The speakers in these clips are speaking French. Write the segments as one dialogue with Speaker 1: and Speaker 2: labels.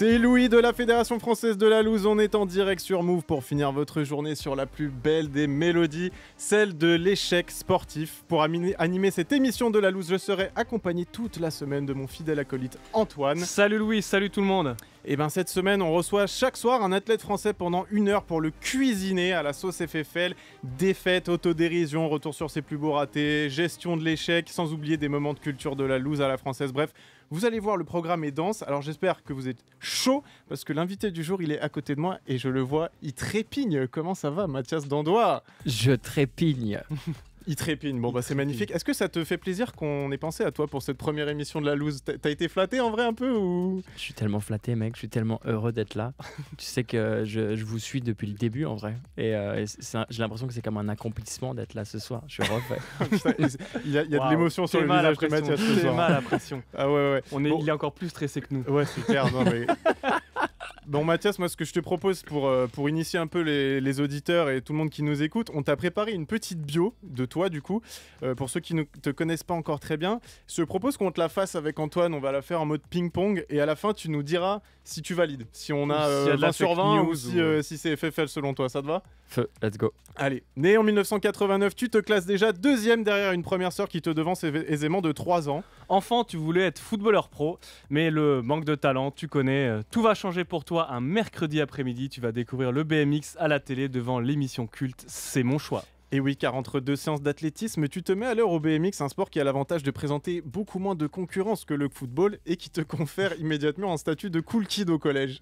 Speaker 1: C'est Louis de la Fédération Française de la Loose, on est en direct sur Move pour finir votre journée sur la plus belle des mélodies, celle de l'échec sportif. Pour animer cette émission de la Loose, je serai accompagné toute la semaine de mon fidèle acolyte Antoine.
Speaker 2: Salut Louis, salut tout le monde.
Speaker 1: Et bien cette semaine, on reçoit chaque soir un athlète français pendant 1 heure pour le cuisiner à la sauce FFL. Défaite, autodérision, retour sur ses plus beaux ratés, gestion de l'échec, sans oublier des moments de culture de la loose à la française. Bref, vous allez voir, le programme est dense. Alors j'espère que vous êtes chaud parce que l'invité du jour, il est à côté de moi et je le vois, il trépigne. Comment ça va, Mathias Dandois?
Speaker 3: Je trépigne.
Speaker 1: Il trépigne, bon bah c'est magnifique. Est-ce que ça te fait plaisir qu'on ait pensé à toi pour cette première émission de la loose? T'as été flatté en vrai un peu ou...
Speaker 3: Je suis tellement flatté mec, je suis tellement heureux d'être là. Tu sais que je vous suis depuis le début en vrai. Et j'ai l'impression que c'est comme un accomplissement d'être là ce soir. Je suis refait.
Speaker 1: Il y a de l'émotion sur le visage de Mathias ce soir.
Speaker 2: J'ai mal à la pression.
Speaker 1: Ah ouais.
Speaker 2: Il est encore plus stressé que nous.
Speaker 1: Ouais, c'est clair. Non, mais... Bon Mathias, moi ce que je te propose pour initier un peu les auditeurs et tout le monde qui nous écoute, on t'a préparé une petite bio de toi du coup, pour ceux qui ne te connaissent pas encore très bien. Je te propose qu'on te la fasse avec Antoine, on va la faire en mode ping-pong et à la fin tu nous diras si tu valides, si on a 20 sur 20 ou si c'est FFL selon toi, ça te va?
Speaker 3: Feu, let's go.
Speaker 1: Allez, né en 1989, tu te classes déjà 2e derrière une première sœur qui te devance aisément de 3 ans.
Speaker 2: Enfant, tu voulais être footballeur pro, mais le manque de talent, tu connais, tout va changer pour toi un mercredi après-midi. Tu vas découvrir le BMX à la télé devant l'émission culte C'est mon choix.
Speaker 1: Et oui, car entre 2 séances d'athlétisme, tu te mets à l'heure au BMX, un sport qui a l'avantage de présenter beaucoup moins de concurrence que le football et qui te confère immédiatement un statut de cool kid au collège.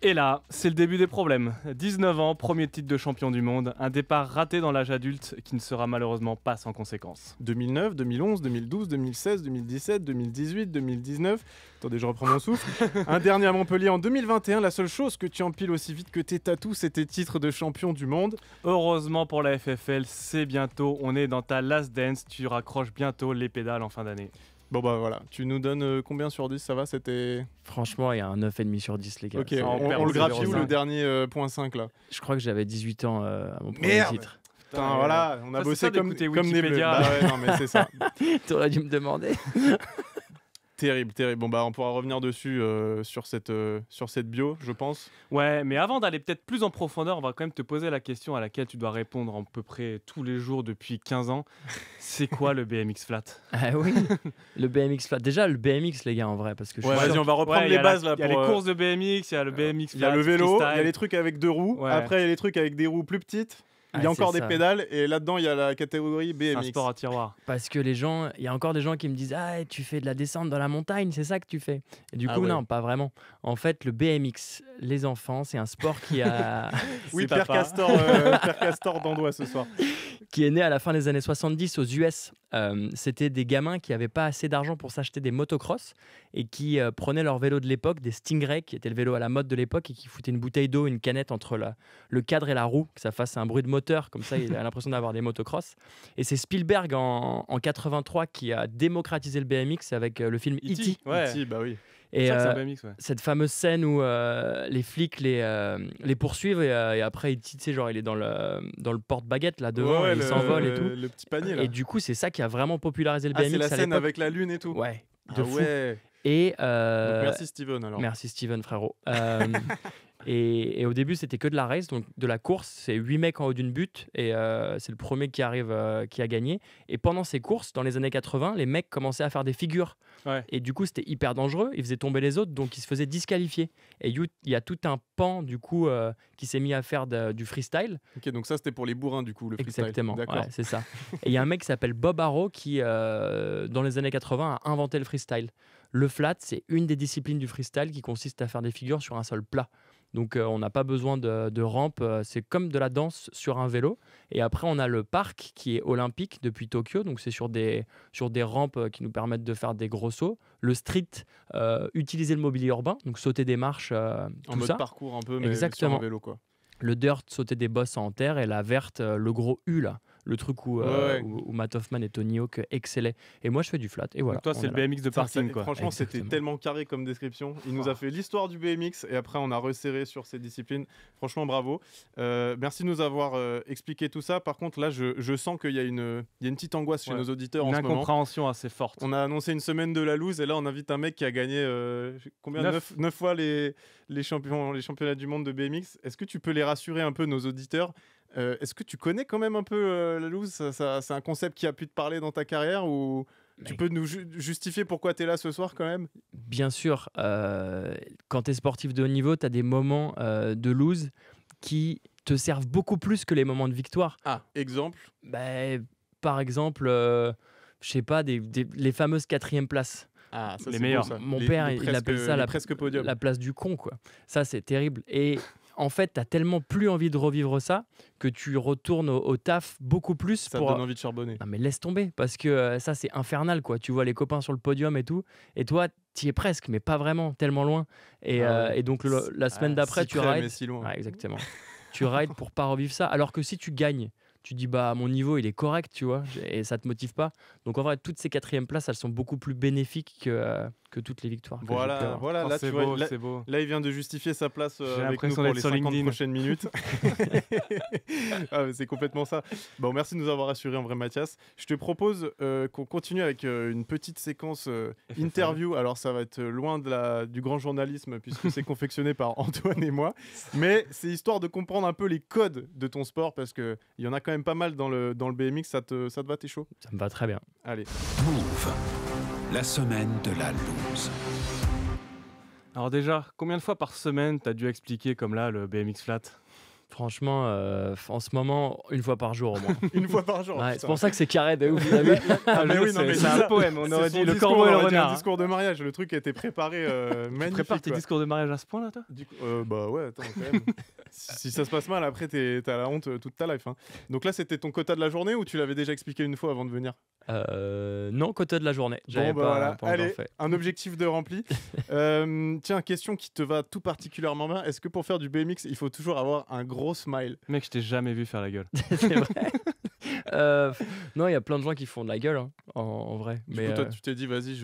Speaker 2: Et là, c'est le début des problèmes. 19 ans, premier titre de champion du monde, un départ raté dans l'âge adulte qui ne sera malheureusement pas sans conséquences.
Speaker 1: 2009, 2011, 2012, 2016, 2017, 2018, 2019... Attendez, je reprends mon souffle. Un dernier à Montpellier en 2021. La seule chose que tu empiles aussi vite que tes tatous, c'est tes titres de champion du monde.
Speaker 2: Heureusement pour la FFL, c'est bientôt. On est dans ta last dance. Tu raccroches bientôt les pédales en fin d'année.
Speaker 1: Bon bah voilà, tu nous donnes combien sur 10, ça va? C'était...
Speaker 3: Franchement, il y a un 9,5 sur 10 les gars.
Speaker 1: Ok, on le graphie où le dernier .5 là?
Speaker 3: Je crois que j'avais 18 ans à mon premier titre.
Speaker 1: Putain, voilà, on a bossé comme des
Speaker 2: Wikipédia.
Speaker 1: Bah ouais, non mais c'est ça.
Speaker 3: T'aurais dû me demander.
Speaker 1: Terrible. Bon bah on pourra revenir dessus sur cette bio, je pense.
Speaker 2: Ouais, mais avant d'aller peut-être plus en profondeur, on va quand même te poser la question à laquelle tu dois répondre à peu près tous les jours depuis 15 ans. C'est quoi le BMX flat?
Speaker 3: Ah oui, le BMX flat. Déjà le BMX les gars en vrai parce que je suis
Speaker 1: vas-y, on va reprendre les bases là.
Speaker 2: Il y a les courses de BMX, il y a le BMX flat,
Speaker 1: il y a le vélo,
Speaker 2: freestyle.
Speaker 1: il y a les trucs avec 2 roues. Ouais. Après il y a les trucs avec des roues plus petites. Il y a encore des pédales et là-dedans il y a la catégorie BMX.
Speaker 2: C'est un sport à tiroir.
Speaker 3: Parce que il y a encore des gens qui me disent ah tu fais de la descente dans la montagne, c'est ça que tu fais. Et du coup non, pas vraiment. En fait le BMX, les enfants, c'est un sport qui a
Speaker 1: oui, Père Castor d'Andois ce soir.
Speaker 3: Qui est né à la fin des années 70 aux US. C'était des gamins qui n'avaient pas assez d'argent pour s'acheter des motocross et qui prenaient leur vélo de l'époque, des Stingray, qui était le vélo à la mode de l'époque, et qui foutaient une bouteille d'eau, une canette entre le cadre et la roue, que ça fasse un bruit de moteur, comme ça il a l'impression d'avoir des motocross. Et c'est Spielberg en 83 qui a démocratisé le BMX avec le film E.T.
Speaker 2: Ouais.
Speaker 1: E.T., bah oui.
Speaker 3: Et
Speaker 2: BMX, ouais.
Speaker 3: cette fameuse scène où les flics les poursuivent et après tu sais, genre il est dans le porte-baguette là devant, et il s'envole et tout.
Speaker 1: Le petit panier là.
Speaker 3: Et du coup c'est ça qui a vraiment popularisé le BMX.
Speaker 1: C'est la scène avec la lune et tout.
Speaker 3: Ouais. De fou.
Speaker 1: Ouais.
Speaker 3: Et
Speaker 1: donc, merci Steven alors.
Speaker 3: Merci Steven frérot. Et au début c'était que de la race, donc de la course, c'est 8 mecs en haut d'une butte et c'est le premier qui arrive qui a gagné. Et pendant ces courses, dans les années 80, les mecs commençaient à faire des figures.
Speaker 2: Ouais.
Speaker 3: Et du coup c'était hyper dangereux, ils faisaient tomber les autres, donc ils se faisaient disqualifier. Et il y a tout un pan du coup qui s'est mis à faire du freestyle.
Speaker 1: Ok, donc ça c'était pour les bourrins du coup, le freestyle.
Speaker 3: Exactement,
Speaker 1: d'accord.
Speaker 3: Ouais, c'est ça. Et il y a un mec qui s'appelle Bob Arrow qui dans les années 80 a inventé le freestyle. Le flat, c'est une des disciplines du freestyle qui consiste à faire des figures sur un sol plat. Donc on n'a pas besoin de rampe, c'est comme de la danse sur un vélo. Et après on a le parc qui est olympique depuis Tokyo, donc c'est sur des rampes qui nous permettent de faire des gros sauts. Le street, utiliser le mobilier urbain, donc sauter des marches,
Speaker 1: en mode parcours un peu, mais
Speaker 3: exactement.
Speaker 1: sur un vélo quoi.
Speaker 3: Le dirt, sauter des bosses en terre, et la verte, le gros U là, le truc où,
Speaker 1: Ouais.
Speaker 3: où Matt Hoffman et Tony Hawk excellaient. Et moi, je fais du flat. Et voilà.
Speaker 2: Donc toi,
Speaker 3: on
Speaker 2: c'est
Speaker 3: est
Speaker 2: le
Speaker 3: là.
Speaker 2: BMX de parking, quoi.
Speaker 1: Franchement, c'était
Speaker 3: Exactement.
Speaker 1: tellement carré comme description. Il nous a fait l'histoire du BMX et après, on a resserré sur ces disciplines. Franchement, bravo. Merci de nous avoir expliqué tout ça. Par contre, là, je sens qu'il y a une petite angoisse chez
Speaker 2: Ouais.
Speaker 1: nos auditeurs
Speaker 2: Une
Speaker 1: en ce moment.
Speaker 2: incompréhension assez forte.
Speaker 1: On a annoncé une semaine de la loose et là, on invite un mec qui a gagné combien 9 fois les championnats du monde de BMX. Est-ce que tu peux les rassurer un peu, nos auditeurs? Est-ce que tu connais quand même un peu la loose? C'est un concept qui a pu te parler dans ta carrière ou tu
Speaker 3: Mais-
Speaker 1: peux nous justifier pourquoi tu es là ce soir quand même?
Speaker 3: Bien sûr, quand tu es sportif de haut niveau, tu as des moments de lose qui te servent beaucoup plus que les moments de victoire.
Speaker 1: Ah, exemple.
Speaker 3: Bah, par exemple, je sais pas, les fameuses 4e places.
Speaker 1: Ah, ça,
Speaker 2: Les
Speaker 1: c'est
Speaker 2: meilleurs.
Speaker 1: beau, ça.
Speaker 3: Mon père, il
Speaker 1: presque-
Speaker 3: appelle ça
Speaker 1: les presque podium.
Speaker 3: la place du con, quoi. Ça, c'est terrible. Et en fait, tu as tellement plus envie de revivre ça que tu retournes au taf beaucoup plus
Speaker 1: Ça te
Speaker 3: pour.
Speaker 1: donne envie de charbonner.
Speaker 3: Non, mais laisse tomber, parce que ça, c'est infernal, quoi. Tu vois les copains sur le podium et tout, et toi, t'y es presque, mais pas vraiment, tellement loin. Et,
Speaker 1: Ah ouais.
Speaker 3: et donc, la semaine d'après,
Speaker 1: Si
Speaker 3: tu
Speaker 1: près,
Speaker 3: rides.
Speaker 1: mais si loin.
Speaker 3: Ouais, exactement. Tu rides pour pas revivre ça. Alors que si tu gagnes, tu dis, bah, mon niveau, il est correct, tu vois, et ça te motive pas. Donc, en vrai, toutes ces 4e places, elles sont beaucoup plus bénéfiques que toutes les victoires. que j'ai pu
Speaker 1: Voilà,
Speaker 3: avoir.
Speaker 1: voilà.
Speaker 2: Oh,
Speaker 1: Là,
Speaker 2: c'est
Speaker 1: tu vois,
Speaker 2: beau,
Speaker 1: là,
Speaker 2: c'est beau.
Speaker 1: là, il vient de justifier sa place
Speaker 2: J'ai
Speaker 1: avec nous
Speaker 2: l'impression
Speaker 1: pour
Speaker 2: d'être
Speaker 1: les
Speaker 2: sur
Speaker 1: 50
Speaker 2: LinkedIn.
Speaker 1: prochaines minutes. Ah, mais c'est complètement ça. Bon, merci de nous avoir assuré en vrai, Mathias. Je te propose qu'on continue avec une petite séquence interview. Alors, ça va être loin du grand journalisme puisque c'est confectionné par Antoine et moi. Mais c'est histoire de comprendre un peu les codes de ton sport parce qu'il y en a quand même pas mal dans le BMX. Ça te va, t'es chaud?
Speaker 3: Ça me va très bien.
Speaker 1: Allez.
Speaker 4: Move, la semaine de la loose.
Speaker 2: Alors déjà, combien de fois par semaine t'as dû expliquer comme là le BMX flat?
Speaker 3: Franchement, en ce moment, 1 fois par jour au moins.
Speaker 1: Une fois par jour.
Speaker 3: Ouais,
Speaker 1: putain.
Speaker 3: c'est pour ça que c'est carré de ouf, vous avez vu.
Speaker 2: Ah,
Speaker 1: mais
Speaker 2: mais
Speaker 1: oui, non, mais
Speaker 2: c'est
Speaker 1: c'est
Speaker 2: un
Speaker 1: ça.
Speaker 2: poème. On
Speaker 1: C'est
Speaker 2: aurait
Speaker 1: son
Speaker 2: dit le
Speaker 1: discours,
Speaker 2: corbeau et
Speaker 1: on
Speaker 2: le
Speaker 1: aurait dit un
Speaker 2: renard.
Speaker 1: discours de mariage. Le truc a été préparé
Speaker 2: Tu
Speaker 1: magnifique.
Speaker 2: prépares tes
Speaker 1: quoi.
Speaker 2: discours de mariage à ce point là, toi?
Speaker 1: Du coup, bah ouais, attends, quand même. Si ça se passe mal, après, t'as la honte toute ta life. Hein. Donc là, c'était ton quota de la journée ou tu l'avais déjà expliqué une fois avant de venir?
Speaker 3: Non, quota de la journée. J'avais
Speaker 1: Bon, bah
Speaker 3: pas,
Speaker 1: voilà.
Speaker 3: pas encore
Speaker 1: Allez,
Speaker 3: fait.
Speaker 1: un objectif de rempli. Tiens, question qui te va tout particulièrement bien. Est-ce que pour faire du BMX, il faut toujours avoir un gros smile?
Speaker 2: Mec, je t'ai jamais vu faire la gueule.
Speaker 3: C'est vrai. Non, il y a plein de gens qui font de la gueule, hein, en vrai.
Speaker 1: Du
Speaker 3: Mais
Speaker 1: coup, toi, tu t'es dit, vas-y,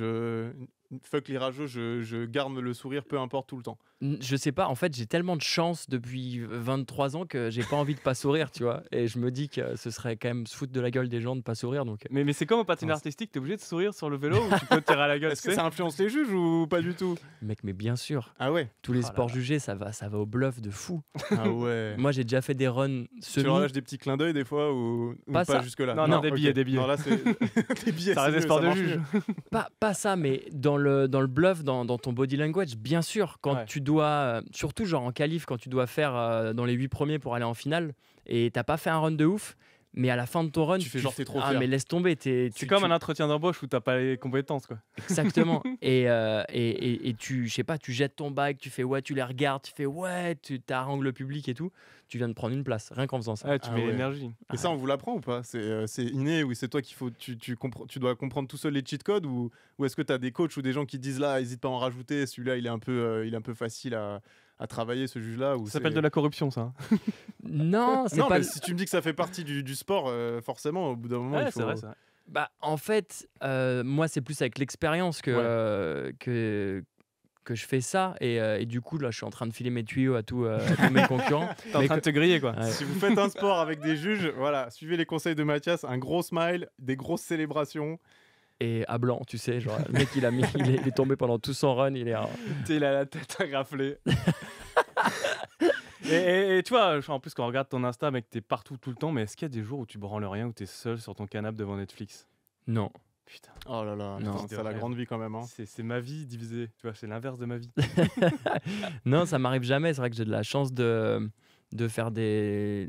Speaker 1: fuck les rageux, je garde le sourire peu importe tout le temps.
Speaker 3: je sais pas, en fait, j'ai tellement de chance depuis 23 ans que j'ai pas envie de pas sourire, tu vois. Et je me dis que ce serait quand même se foutre de la gueule des gens de pas sourire. Donc,
Speaker 2: Mais c'est comme au patinage artistique, t'es obligé de sourire sur le vélo ou tu peux te tirer à la gueule?
Speaker 1: Est-ce que ça influence les juges ou pas du tout?
Speaker 3: mec, mais bien sûr,
Speaker 1: Ah ouais.
Speaker 3: tous les
Speaker 2: Oh là
Speaker 3: sports
Speaker 2: là.
Speaker 3: jugés, ça va au bluff de fou.
Speaker 1: Ah ouais.
Speaker 3: Moi, j'ai déjà fait des runs
Speaker 1: Tu leur
Speaker 3: semi.
Speaker 1: lâches des petits clins d'œil des fois ou
Speaker 3: Pas
Speaker 1: pas
Speaker 3: ça.
Speaker 1: jusque-là?
Speaker 2: Non, des
Speaker 1: ok.
Speaker 2: billets, des billets.
Speaker 1: Non, là, c'est des billets.
Speaker 2: Ça
Speaker 1: c'est
Speaker 2: reste des
Speaker 1: mieux,
Speaker 2: sports
Speaker 1: ça
Speaker 2: de
Speaker 1: marche
Speaker 2: juge.
Speaker 1: mieux.
Speaker 3: Pas ça, mais dans le bluff, dans ton body language, bien sûr, quand
Speaker 2: Ouais.
Speaker 3: tu dois, surtout genre en qualif, quand tu dois faire dans les 8 premiers pour aller en finale, et t'as pas fait un run de ouf, mais à la fin de ton run,
Speaker 1: Tu fais genre t'es trop
Speaker 3: ah
Speaker 1: fier.
Speaker 3: mais laisse tomber,
Speaker 2: C'est comme un entretien d'embauche où t'as pas les compétences, quoi.
Speaker 3: exactement. et tu, je sais pas, tu jettes ton bag, tu fais ouais, tu les regardes, tu fais ouais, tu harangues le public et tout, tu viens de prendre une place, rien qu'en faisant ça.
Speaker 2: Ouais, tu
Speaker 1: Ah
Speaker 2: mets
Speaker 1: ouais.
Speaker 2: l'énergie.
Speaker 1: Et ça, on vous l'apprend ou pas? C'est inné ou c'est toi qu'il faut, tu dois comprendre tout seul les cheat codes ou est-ce que tu as des coachs ou des gens qui te disent là, hésite pas à en rajouter, celui-là il est un peu facile à travailler, ce juge-là ou
Speaker 2: Ça s'appelle de la corruption, ça. hein.
Speaker 3: Non, c'est
Speaker 1: Non,
Speaker 3: pas.
Speaker 1: mais si tu me dis que ça fait partie du sport, forcément, au bout d'un moment,
Speaker 2: Ouais,
Speaker 1: il faut.
Speaker 2: c'est vrai, c'est vrai.
Speaker 3: Bah, en fait, moi, c'est plus avec l'expérience que je fais ça. Et du coup, là, je suis en train de filer mes tuyaux à tous mes concurrents.
Speaker 2: T'es en
Speaker 3: Mais
Speaker 2: train de te griller, quoi.
Speaker 3: Ouais.
Speaker 1: Si vous faites un sport avec des juges, voilà, suivez les conseils de Mathias, un gros smile, des grosses célébrations.
Speaker 3: Et à blanc, tu sais, genre, le mec, il est tombé pendant tout son run. Il
Speaker 2: Il a la tête agraflée. et tu vois, en plus, quand on regarde ton Insta, mec, t'es partout tout le temps, mais est-ce qu'il y a des jours où tu branles rien, où t'es seul sur ton canapé devant Netflix?
Speaker 3: Non.
Speaker 2: Putain,
Speaker 1: Oh là là,
Speaker 3: Non.
Speaker 1: putain, c'est la grande vie quand même. Hein.
Speaker 2: c'est ma vie divisée. Tu vois, c'est l'inverse de ma vie.
Speaker 3: Non, ça m'arrive jamais. C'est vrai que j'ai de la chance de faire des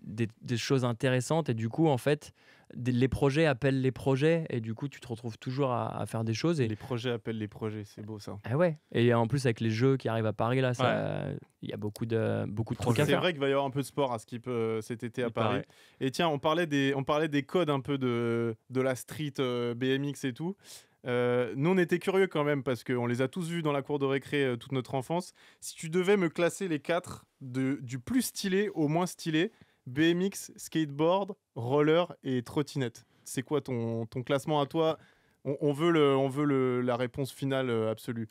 Speaker 3: choses intéressantes. Et du coup, en fait, les projets appellent les projets. Et du coup, tu te retrouves toujours à faire des choses. Et
Speaker 1: Les projets appellent les projets, c'est beau ça.
Speaker 3: ah ouais. Et en plus, avec les jeux qui arrivent à Paris, là, il y a beaucoup de trucs à
Speaker 1: C'est
Speaker 3: faire.
Speaker 1: vrai qu'il va y avoir un peu de sport à Skip cet été à
Speaker 2: Il
Speaker 1: Paris.
Speaker 2: paraît.
Speaker 1: Et tiens, on parlait des codes un peu de la street BMX et tout. Nous, on était curieux quand même parce qu'on les a tous vus dans la cour de récré toute notre enfance. Si tu devais me classer les 4 du plus stylé au moins stylé, BMX, skateboard, roller et trottinette. C'est quoi ton classement à toi? On veut la réponse finale absolue.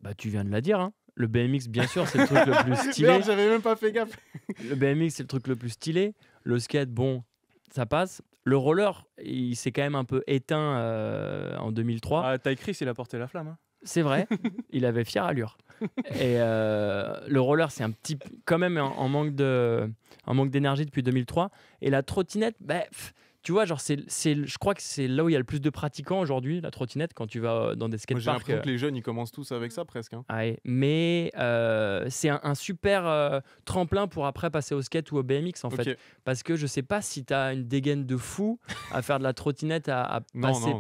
Speaker 3: Bah, tu viens de la dire, hein. Le BMX, bien sûr, c'est le truc le plus stylé.
Speaker 1: Merde, j'avais même pas fait gaffe.
Speaker 3: Le BMX, c'est le truc le plus stylé. Le skate, bon, ça passe. Le roller, il s'est quand même un peu éteint en 2003.
Speaker 2: Ah, Ty Chris, il a porté la flamme. Hein.
Speaker 3: C'est vrai, il avait fière allure. Et le roller, c'est un petit, quand même en manque d'énergie depuis 2003. Et la trottinette, tu vois, genre je crois que c'est là où il y a le plus de pratiquants aujourd'hui, la trottinette, quand tu vas dans des
Speaker 1: Moi, j'ai
Speaker 3: skateparks.
Speaker 1: l'impression que les jeunes, ils commencent tous avec ça presque. Hein.
Speaker 3: Ouais, mais c'est un super tremplin pour après passer au skate ou au BMX en fait. Parce que je sais pas si tu as une dégaine de fou à faire de la trottinette à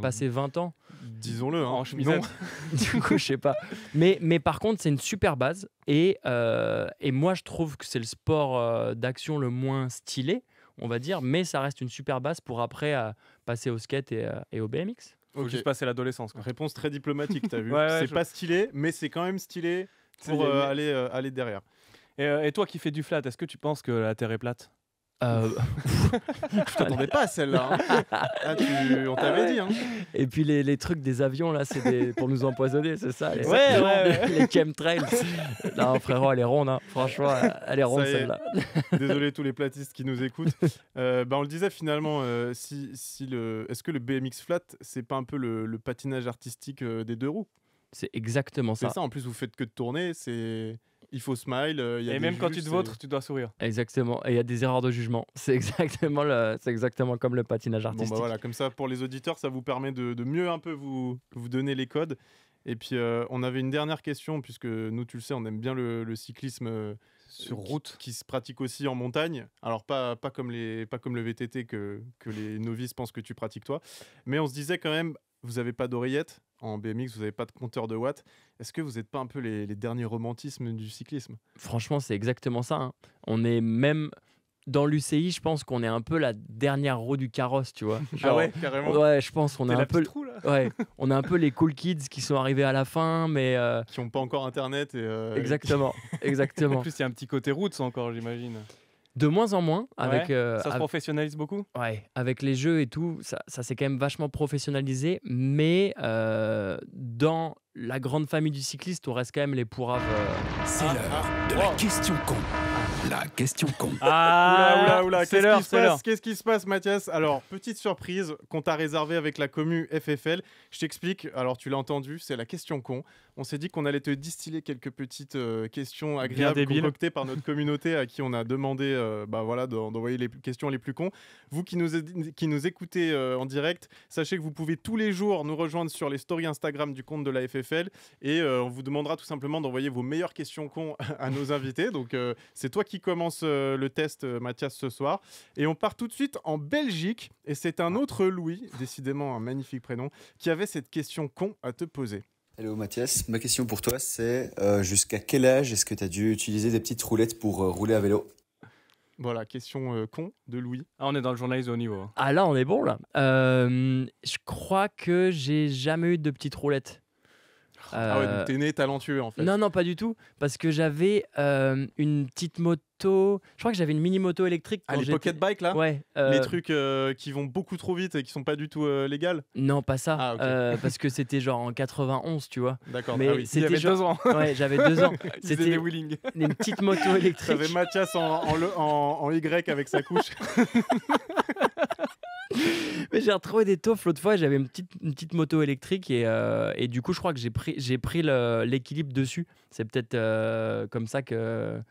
Speaker 3: passer 20 ans.
Speaker 1: Disons-le, hein.
Speaker 2: En chemisette.
Speaker 3: Du coup, je sais pas. Mais par contre, c'est une super base. Et moi, je trouve que c'est le sport d'action le moins stylé, on va dire. Mais ça reste une super base pour après passer au skate et au BMX.
Speaker 2: Faut juste passer l'adolescence. Quoi.
Speaker 1: Réponse très diplomatique, t'as vu.
Speaker 2: Ouais,
Speaker 1: c'est pas stylé, mais c'est quand même stylé pour aller derrière.
Speaker 2: Et toi qui fais du flat, est-ce que tu penses que la Terre est plate?
Speaker 1: Je t'attendais pas à celle-là. Hein. On t'avait dit. Hein.
Speaker 3: Et puis les trucs des avions, là, c'est pour nous empoisonner, c'est ça
Speaker 2: Ouais.
Speaker 3: Les chemtrails. Non, frérot, elle est ronde. Hein. Franchement, elle est ronde, celle-là.
Speaker 1: Désolé tous les platistes qui nous écoutent. On le disait finalement, est-ce que le BMX flat, c'est pas un peu le patinage artistique des deux roues?
Speaker 3: C'est exactement ça.
Speaker 1: C'est ça, en plus, vous faites que de tourner, il faut smile.
Speaker 2: Et même quand tu te vautres, tu dois sourire.
Speaker 3: Exactement. Et il y a des erreurs de jugement. C'est exactement comme le patinage artistique.
Speaker 1: Voilà, comme ça, pour les auditeurs, ça vous permet de mieux un peu vous donner les codes. Et puis, on avait une dernière question, puisque nous, tu le sais, on aime bien le cyclisme
Speaker 2: sur route
Speaker 1: qui se pratique aussi en montagne. Alors, pas comme le VTT que les novices pensent que tu pratiques toi. Mais on se disait quand même, vous n'avez pas d'oreillette en BMX, vous n'avez pas de compteur de watts. Est-ce que vous n'êtes pas un peu les derniers romantismes du cyclisme?
Speaker 3: Franchement, c'est exactement ça. Hein. On est même dans l'UCI, je pense qu'on est un peu la dernière roue du carrosse, tu vois.
Speaker 1: Genre, ah ouais, carrément.
Speaker 3: Ouais, je pense qu'on est un peu.
Speaker 2: Trou, là.
Speaker 3: Ouais, on est un peu les cool kids qui sont arrivés à la fin, mais
Speaker 1: qui n'ont pas encore internet.
Speaker 3: Exactement.
Speaker 2: En plus, il y a un petit côté roots encore, j'imagine.
Speaker 3: De moins en moins. Avec,
Speaker 2: ça se professionnalise beaucoup.
Speaker 3: Ouais, avec les jeux et tout, ça s'est quand même vachement professionnalisé. Mais dans la grande famille du cycliste, on reste quand même les pourraves.
Speaker 4: C'est l'heure de la question con. La question con.
Speaker 1: Oula,
Speaker 2: c'est l'heure.
Speaker 1: Qu'est-ce qui se passe, Mathias? Alors, petite surprise qu'on t'a réservée avec la commu FFL. Je t'explique. Alors, tu l'as entendu, c'est la question con. On s'est dit qu'on allait te distiller quelques petites questions agréables concoctées par notre communauté à qui on a demandé d'envoyer les questions les plus cons. Vous qui nous écoutez en direct, sachez que vous pouvez tous les jours nous rejoindre sur les stories Instagram du compte de la FFL et on vous demandera tout simplement d'envoyer vos meilleures questions cons à nos invités. Donc, c'est toi qui commence le test, Mathias, ce soir. Et on part tout de suite en Belgique. Et c'est un autre Louis, décidément un magnifique prénom, qui avait cette question con à te poser.
Speaker 5: Hello Mathias, ma question pour toi c'est jusqu'à quel âge est-ce que tu as dû utiliser des petites roulettes pour rouler à vélo?
Speaker 1: Voilà, question con de Louis.
Speaker 2: Ah, on est dans le journalisme de haut niveau.
Speaker 3: Ah là, on est bon là. Je crois que j'ai jamais eu de petites roulettes.
Speaker 1: Ah ouais, donc t'es né talentueux en fait.
Speaker 3: Non, pas du tout. Parce que j'avais une petite moto. Je crois que j'avais une mini moto électrique.
Speaker 1: Ah, les pocket bikes là?
Speaker 3: Ouais.
Speaker 1: Les trucs qui vont beaucoup trop vite et qui sont pas du tout légales?
Speaker 3: Non, pas ça.
Speaker 1: Ah, okay.
Speaker 3: Parce que c'était genre en 91, tu vois.
Speaker 1: D'accord.
Speaker 3: Mais
Speaker 1: oui.
Speaker 3: c'était
Speaker 2: il y avait 2 ans.
Speaker 3: Ouais, j'avais 2 ans.
Speaker 2: C'était des wheeling.
Speaker 3: Une petite moto électrique.
Speaker 1: T'avais Mathias en Y avec sa couche.
Speaker 3: Mais j'ai retrouvé des taufs l'autre fois, j'avais une petite moto électrique et du coup je crois que j'ai pris l'équilibre dessus. C'est peut-être comme ça que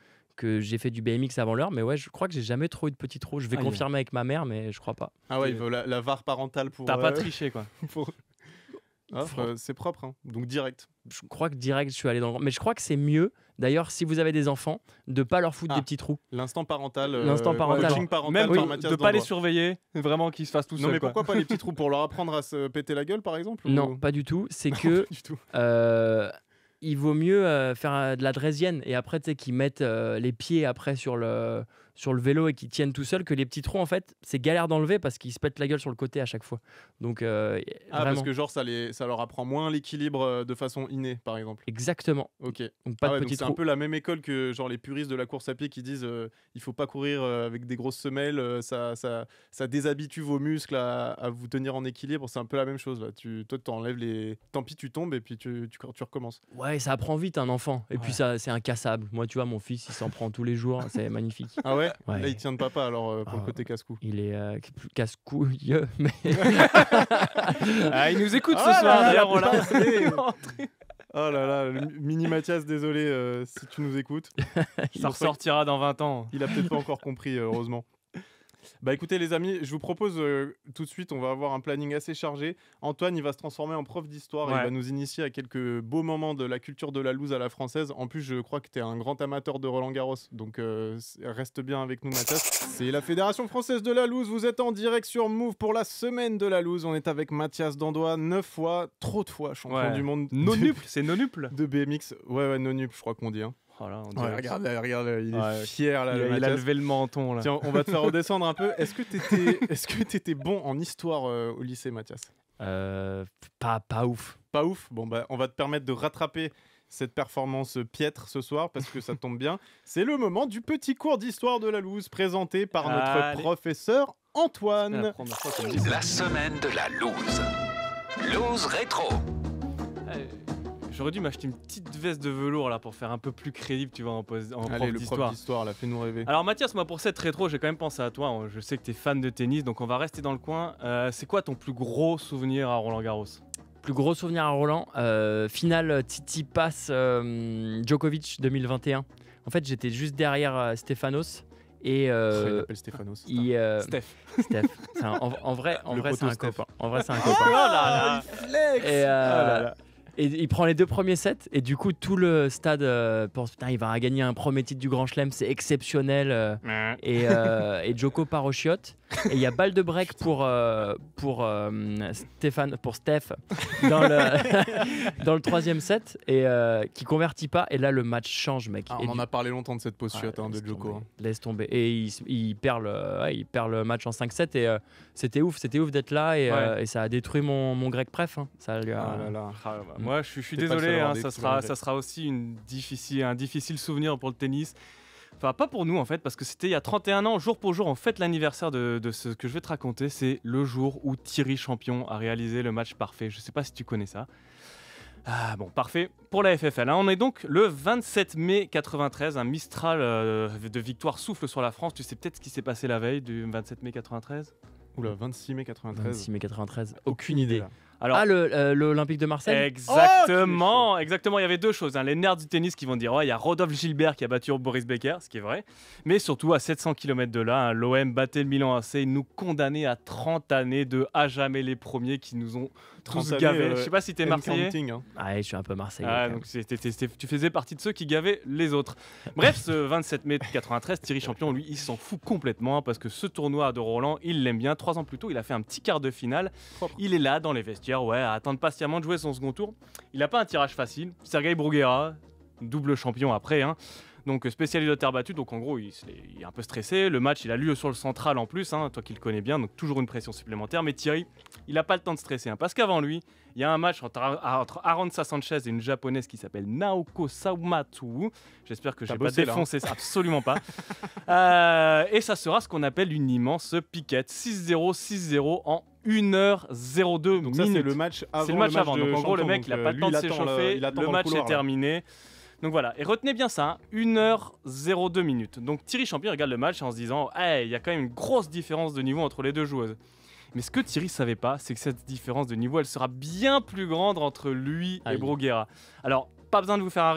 Speaker 3: j'ai fait du BMX avant l'heure, mais ouais, je crois que j'ai jamais trop eu de petite roue. Je vais confirmer avec ma mère, mais je crois pas.
Speaker 1: Ah ouais, il veut la VAR parentale pour...
Speaker 2: T'as pas triché quoi.
Speaker 1: C'est propre, hein. Donc direct.
Speaker 3: Je crois que direct je suis allé dans le... Mais je crois que c'est mieux, d'ailleurs, si vous avez des enfants, de pas leur foutre des petits trous.
Speaker 1: L'instant parental.
Speaker 3: Coaching
Speaker 1: parental
Speaker 2: même
Speaker 1: par Mathias
Speaker 2: de pas les surveiller, vraiment qu'ils se fassent tout seuls.
Speaker 1: Non mais pourquoi pas les petits trous? Pour leur apprendre à se péter la gueule par exemple?
Speaker 3: Non, pas du tout. C'est que...
Speaker 1: du tout.
Speaker 3: Il vaut mieux faire de la draisienne et après tu sais qu'ils mettent les pieds après sur sur le vélo et qui tiennent tout seuls que les petits trous, en fait, c'est galère d'enlever parce qu'ils se pètent la gueule sur le côté à chaque fois. Donc,
Speaker 1: Ah,
Speaker 3: vraiment.
Speaker 1: parce que genre ça leur apprend moins l'équilibre de façon innée, par exemple.
Speaker 3: Exactement.
Speaker 1: Ok.
Speaker 3: Donc, pas
Speaker 1: Ah
Speaker 3: de
Speaker 1: ouais, donc
Speaker 3: petits
Speaker 1: c'est un
Speaker 3: trous.
Speaker 1: peu la même école que genre les puristes de la course à pied qui disent il faut pas courir avec des grosses semelles, ça déshabitue vos muscles à vous tenir en équilibre. C'est un peu la même chose là. Toi t'enlèves les. Tant pis, tu tombes et puis tu recommences.
Speaker 3: Ouais, ça apprend vite un enfant. Et puis, ça, c'est incassable. Moi, tu vois, mon fils, il s'en prend tous les jours. C'est magnifique.
Speaker 1: Ah ouais,
Speaker 3: Ouais.
Speaker 1: Là il tient de papa alors pour le
Speaker 3: Ah.
Speaker 1: côté casse-cou.
Speaker 3: Il est plus casse-couille, mais
Speaker 2: Ah, il nous écoute ce
Speaker 1: Ah là
Speaker 2: soir,
Speaker 1: là,
Speaker 2: d'ailleurs,
Speaker 1: la
Speaker 2: voilà.
Speaker 1: passée. Oh là là, le mini Mathias, désolé si tu nous écoutes.
Speaker 2: Ça ressortira dans 20 ans.
Speaker 1: Il a peut-être pas encore compris, heureusement. Bah écoutez les amis, je vous propose tout de suite, on va avoir un planning assez chargé. Antoine, il va se transformer en prof d'histoire et il
Speaker 2: Ouais.
Speaker 1: va nous initier à quelques beaux moments de la culture de la loose à la française. En plus, je crois que tu es un grand amateur de Roland Garros, donc reste bien avec nous Mathias. C'est la Fédération Française de la Loose, vous êtes en direct sur Move pour la semaine de la loose. On est avec Mathias Dandois, 9 fois, trop de fois champion
Speaker 2: Ouais.
Speaker 1: du monde
Speaker 2: Nonuple, c'est Nonuple.
Speaker 1: de BMX. Ouais, Nonuple, je crois qu'on dit. Hein.
Speaker 2: Voilà, on
Speaker 1: Ouais,
Speaker 2: dirait-
Speaker 1: regarde, il est
Speaker 2: Ouais.
Speaker 1: fier là,
Speaker 2: il,
Speaker 1: le
Speaker 2: a, il a
Speaker 1: Mathias.
Speaker 2: levé le menton là.
Speaker 1: Tiens, on va te faire redescendre un peu. Est-ce que t'étais bon en histoire au lycée, Mathias?
Speaker 3: pas ouf.
Speaker 1: Pas ouf. Bon, bah, on va te permettre de rattraper cette performance piètre ce soir parce que ça tombe bien. C'est le moment du petit cours d'histoire de la loose présenté par notre
Speaker 2: Allez.
Speaker 1: professeur
Speaker 2: C'est la
Speaker 1: Antoine.
Speaker 2: première fois qu'on me dit ça.
Speaker 4: La semaine de la loose. Loose rétro.
Speaker 2: J'aurais dû m'acheter une petite veste de velours là pour faire un peu plus crédible, tu vois, en prof
Speaker 1: Allez, le prof
Speaker 2: d'histoire.
Speaker 1: d'histoire, là, fais-nous rêver.
Speaker 2: Alors Mathias, moi pour cette rétro, j'ai quand même pensé à toi. Je sais que tu es fan de tennis, donc on va rester dans le coin. C'est quoi ton plus gros souvenir à Roland Garros?
Speaker 3: Plus gros souvenir à Roland, finale Tsitsipas Djokovic 2021. En fait, j'étais juste derrière Stefanos et
Speaker 1: Il appelle Stéphanos.
Speaker 2: Steph.
Speaker 3: Steph. En vrai,
Speaker 1: Le
Speaker 3: c'est
Speaker 1: poteau
Speaker 3: un
Speaker 1: Steph.
Speaker 3: copain. En vrai, c'est un
Speaker 2: Oh
Speaker 3: copain.
Speaker 2: là là.
Speaker 3: Et,
Speaker 1: là là.
Speaker 3: et il prend les 2 premiers sets et du coup tout le stade pense putain il va gagner un premier titre du Grand Chelem, c'est exceptionnel. Et Djoko part au chiottes. Et il y a balle de break pour Steph dans le 3e set et qui convertit pas. Et là le match change, mec.
Speaker 1: Ah,
Speaker 3: Et
Speaker 1: on en a parlé longtemps de cette pause
Speaker 3: Ouais,
Speaker 1: chiotte de
Speaker 3: laisse
Speaker 1: Djoko.
Speaker 3: tomber,
Speaker 1: hein.
Speaker 3: laisse tomber. Et il perd le match en 5-7 et c'était ouf d'être là et,
Speaker 2: Ouais.
Speaker 3: et ça a détruit mon grec préf. Hein. Ça lui a-
Speaker 1: Ah là là.
Speaker 2: Ah, bah, moi, je suis
Speaker 1: T'es pas le seul
Speaker 2: désolé,
Speaker 1: à avoir
Speaker 2: hein,
Speaker 1: des
Speaker 2: ça
Speaker 1: petits regrets.
Speaker 2: sera aussi un difficile souvenir pour le tennis. Enfin, pas pour nous en fait, parce que c'était il y a 31 ans, jour pour jour, on fête l'anniversaire de ce que je vais te raconter. C'est le jour où Thierry Champion a réalisé le match parfait. Je sais pas si tu connais ça. Ah bon, parfait pour la FFL. Hein. On est donc le 27 mai 93, un Mistral de victoire souffle sur la France. Tu sais peut-être ce qui s'est passé la veille du 27 mai 93 ?
Speaker 1: Oula, 26 mai 93.
Speaker 3: 26 mai 93, aucune idée.
Speaker 1: là.
Speaker 2: Alors,
Speaker 3: Ah, l'Olympique de Marseille.
Speaker 2: exactement, exactement. Il y avait deux choses. Hein. Les nerds du tennis qui vont dire il y a Rodolphe Gilbert qui a battu Boris Becker, ce qui est vrai. Mais surtout, à 700 km de là, hein, l'OM battait le Milan AC. Ils nous condamnaient à 30 années de à jamais les premiers qui nous ont tous
Speaker 1: 30
Speaker 2: gavés.
Speaker 1: années,
Speaker 2: Je sais pas si t'es
Speaker 1: And
Speaker 2: Marseillais.
Speaker 1: counting, hein.
Speaker 3: Ah, je suis un peu Marseillais.
Speaker 2: Ah,
Speaker 3: quand
Speaker 2: donc tu faisais partie de ceux qui gavaient les autres. Bref, ce 27 mai 93, Thierry Champion, lui, il s'en fout complètement hein, parce que ce tournoi de Roland, il l'aime bien. 3 ans plus tôt, il a fait un petit quart de finale.
Speaker 1: Propre.
Speaker 2: Il est là dans les vestiaires, ouais, à attendre patiemment de jouer son second tour. Il n'a pas un tirage facile. Sergei Bruguera, double champion après, hein. Donc spécialiste de terre battue, donc en gros il est un peu stressé. Le match il a lieu sur le central en plus, hein, toi qui le connais bien, donc toujours une pression supplémentaire. Mais Thierry, il n'a pas le temps de stresser, hein, parce qu'avant lui, il y a un match entre Arantxa Sanchez et une japonaise qui s'appelle Naoko Sawamatsu. J'espère que je
Speaker 1: T'as
Speaker 2: n'ai pas
Speaker 1: bossé, là, hein.
Speaker 2: défoncé ça, absolument pas. Et ça sera ce qu'on appelle une immense piquette, 6-0, 6-0 en 1h02
Speaker 1: Donc ça,
Speaker 2: minutes.
Speaker 1: c'est le match avant.
Speaker 2: C'est le match avant.
Speaker 1: de
Speaker 2: Donc en gros, le
Speaker 1: champion.
Speaker 2: mec, il n'a
Speaker 1: Donc,
Speaker 2: pas le
Speaker 1: lui,
Speaker 2: temps de
Speaker 1: il attend
Speaker 2: s'échauffer.
Speaker 1: il attend
Speaker 2: Le
Speaker 1: dans
Speaker 2: match
Speaker 1: couloir,
Speaker 2: est
Speaker 1: là.
Speaker 2: terminé. Donc voilà. Et retenez bien ça, hein, 1h02 minutes. Donc Thierry Champion regarde le match en se disant hey, il y a quand même une grosse différence de niveau entre les deux joueuses. Mais ce que Thierry savait pas, c'est que cette différence de niveau, elle sera bien plus grande entre lui et
Speaker 3: Aïe.
Speaker 2: Bruguera. Alors, pas besoin de vous faire un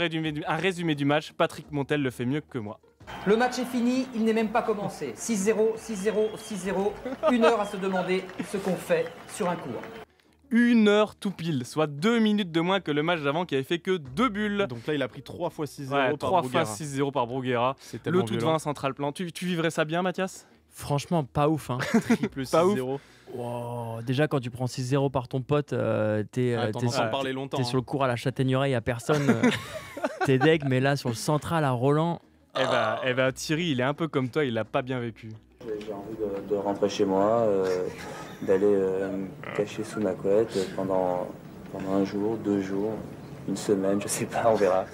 Speaker 2: résumé du match. Patrick Montel le fait mieux que moi.
Speaker 6: Le match est fini, il n'est même pas commencé. 6-0, 6-0, 6-0. 1 heure à se demander ce qu'on fait sur un court.
Speaker 2: 1 heure tout pile, soit 2 minutes de moins que le match d'avant qui avait fait que 2 bulles.
Speaker 1: Donc là, il a pris 3 fois 6-0
Speaker 2: Ouais,
Speaker 1: par
Speaker 2: 3 fois
Speaker 1: Bruguera.
Speaker 2: 6-0 par Bruguera.
Speaker 1: C'est
Speaker 2: Le
Speaker 1: tellement
Speaker 2: tout de
Speaker 1: violent.
Speaker 2: 20 central plan. Tu vivrais ça bien, Mathias?
Speaker 3: Franchement, pas ouf. Hein.
Speaker 1: Triple
Speaker 2: Pas ouf.
Speaker 1: 6-0.
Speaker 3: Wow, déjà, quand tu prends 6-0 par ton pote, t'es
Speaker 1: Ah,
Speaker 3: t'es
Speaker 1: tendance à
Speaker 3: sur,
Speaker 1: en parler longtemps.
Speaker 3: t'es
Speaker 1: hein.
Speaker 3: sur le cours à la châtaigneraie, il n'y a personne. T'es deg, mais là, sur le central à Roland,
Speaker 2: Eh ben, Thierry, il est un peu comme toi, il l'a pas bien vécu.
Speaker 7: J'ai envie de rentrer chez moi, d'aller me cacher sous ma couette pendant un jour, 2 jours, une semaine, je sais pas, on verra.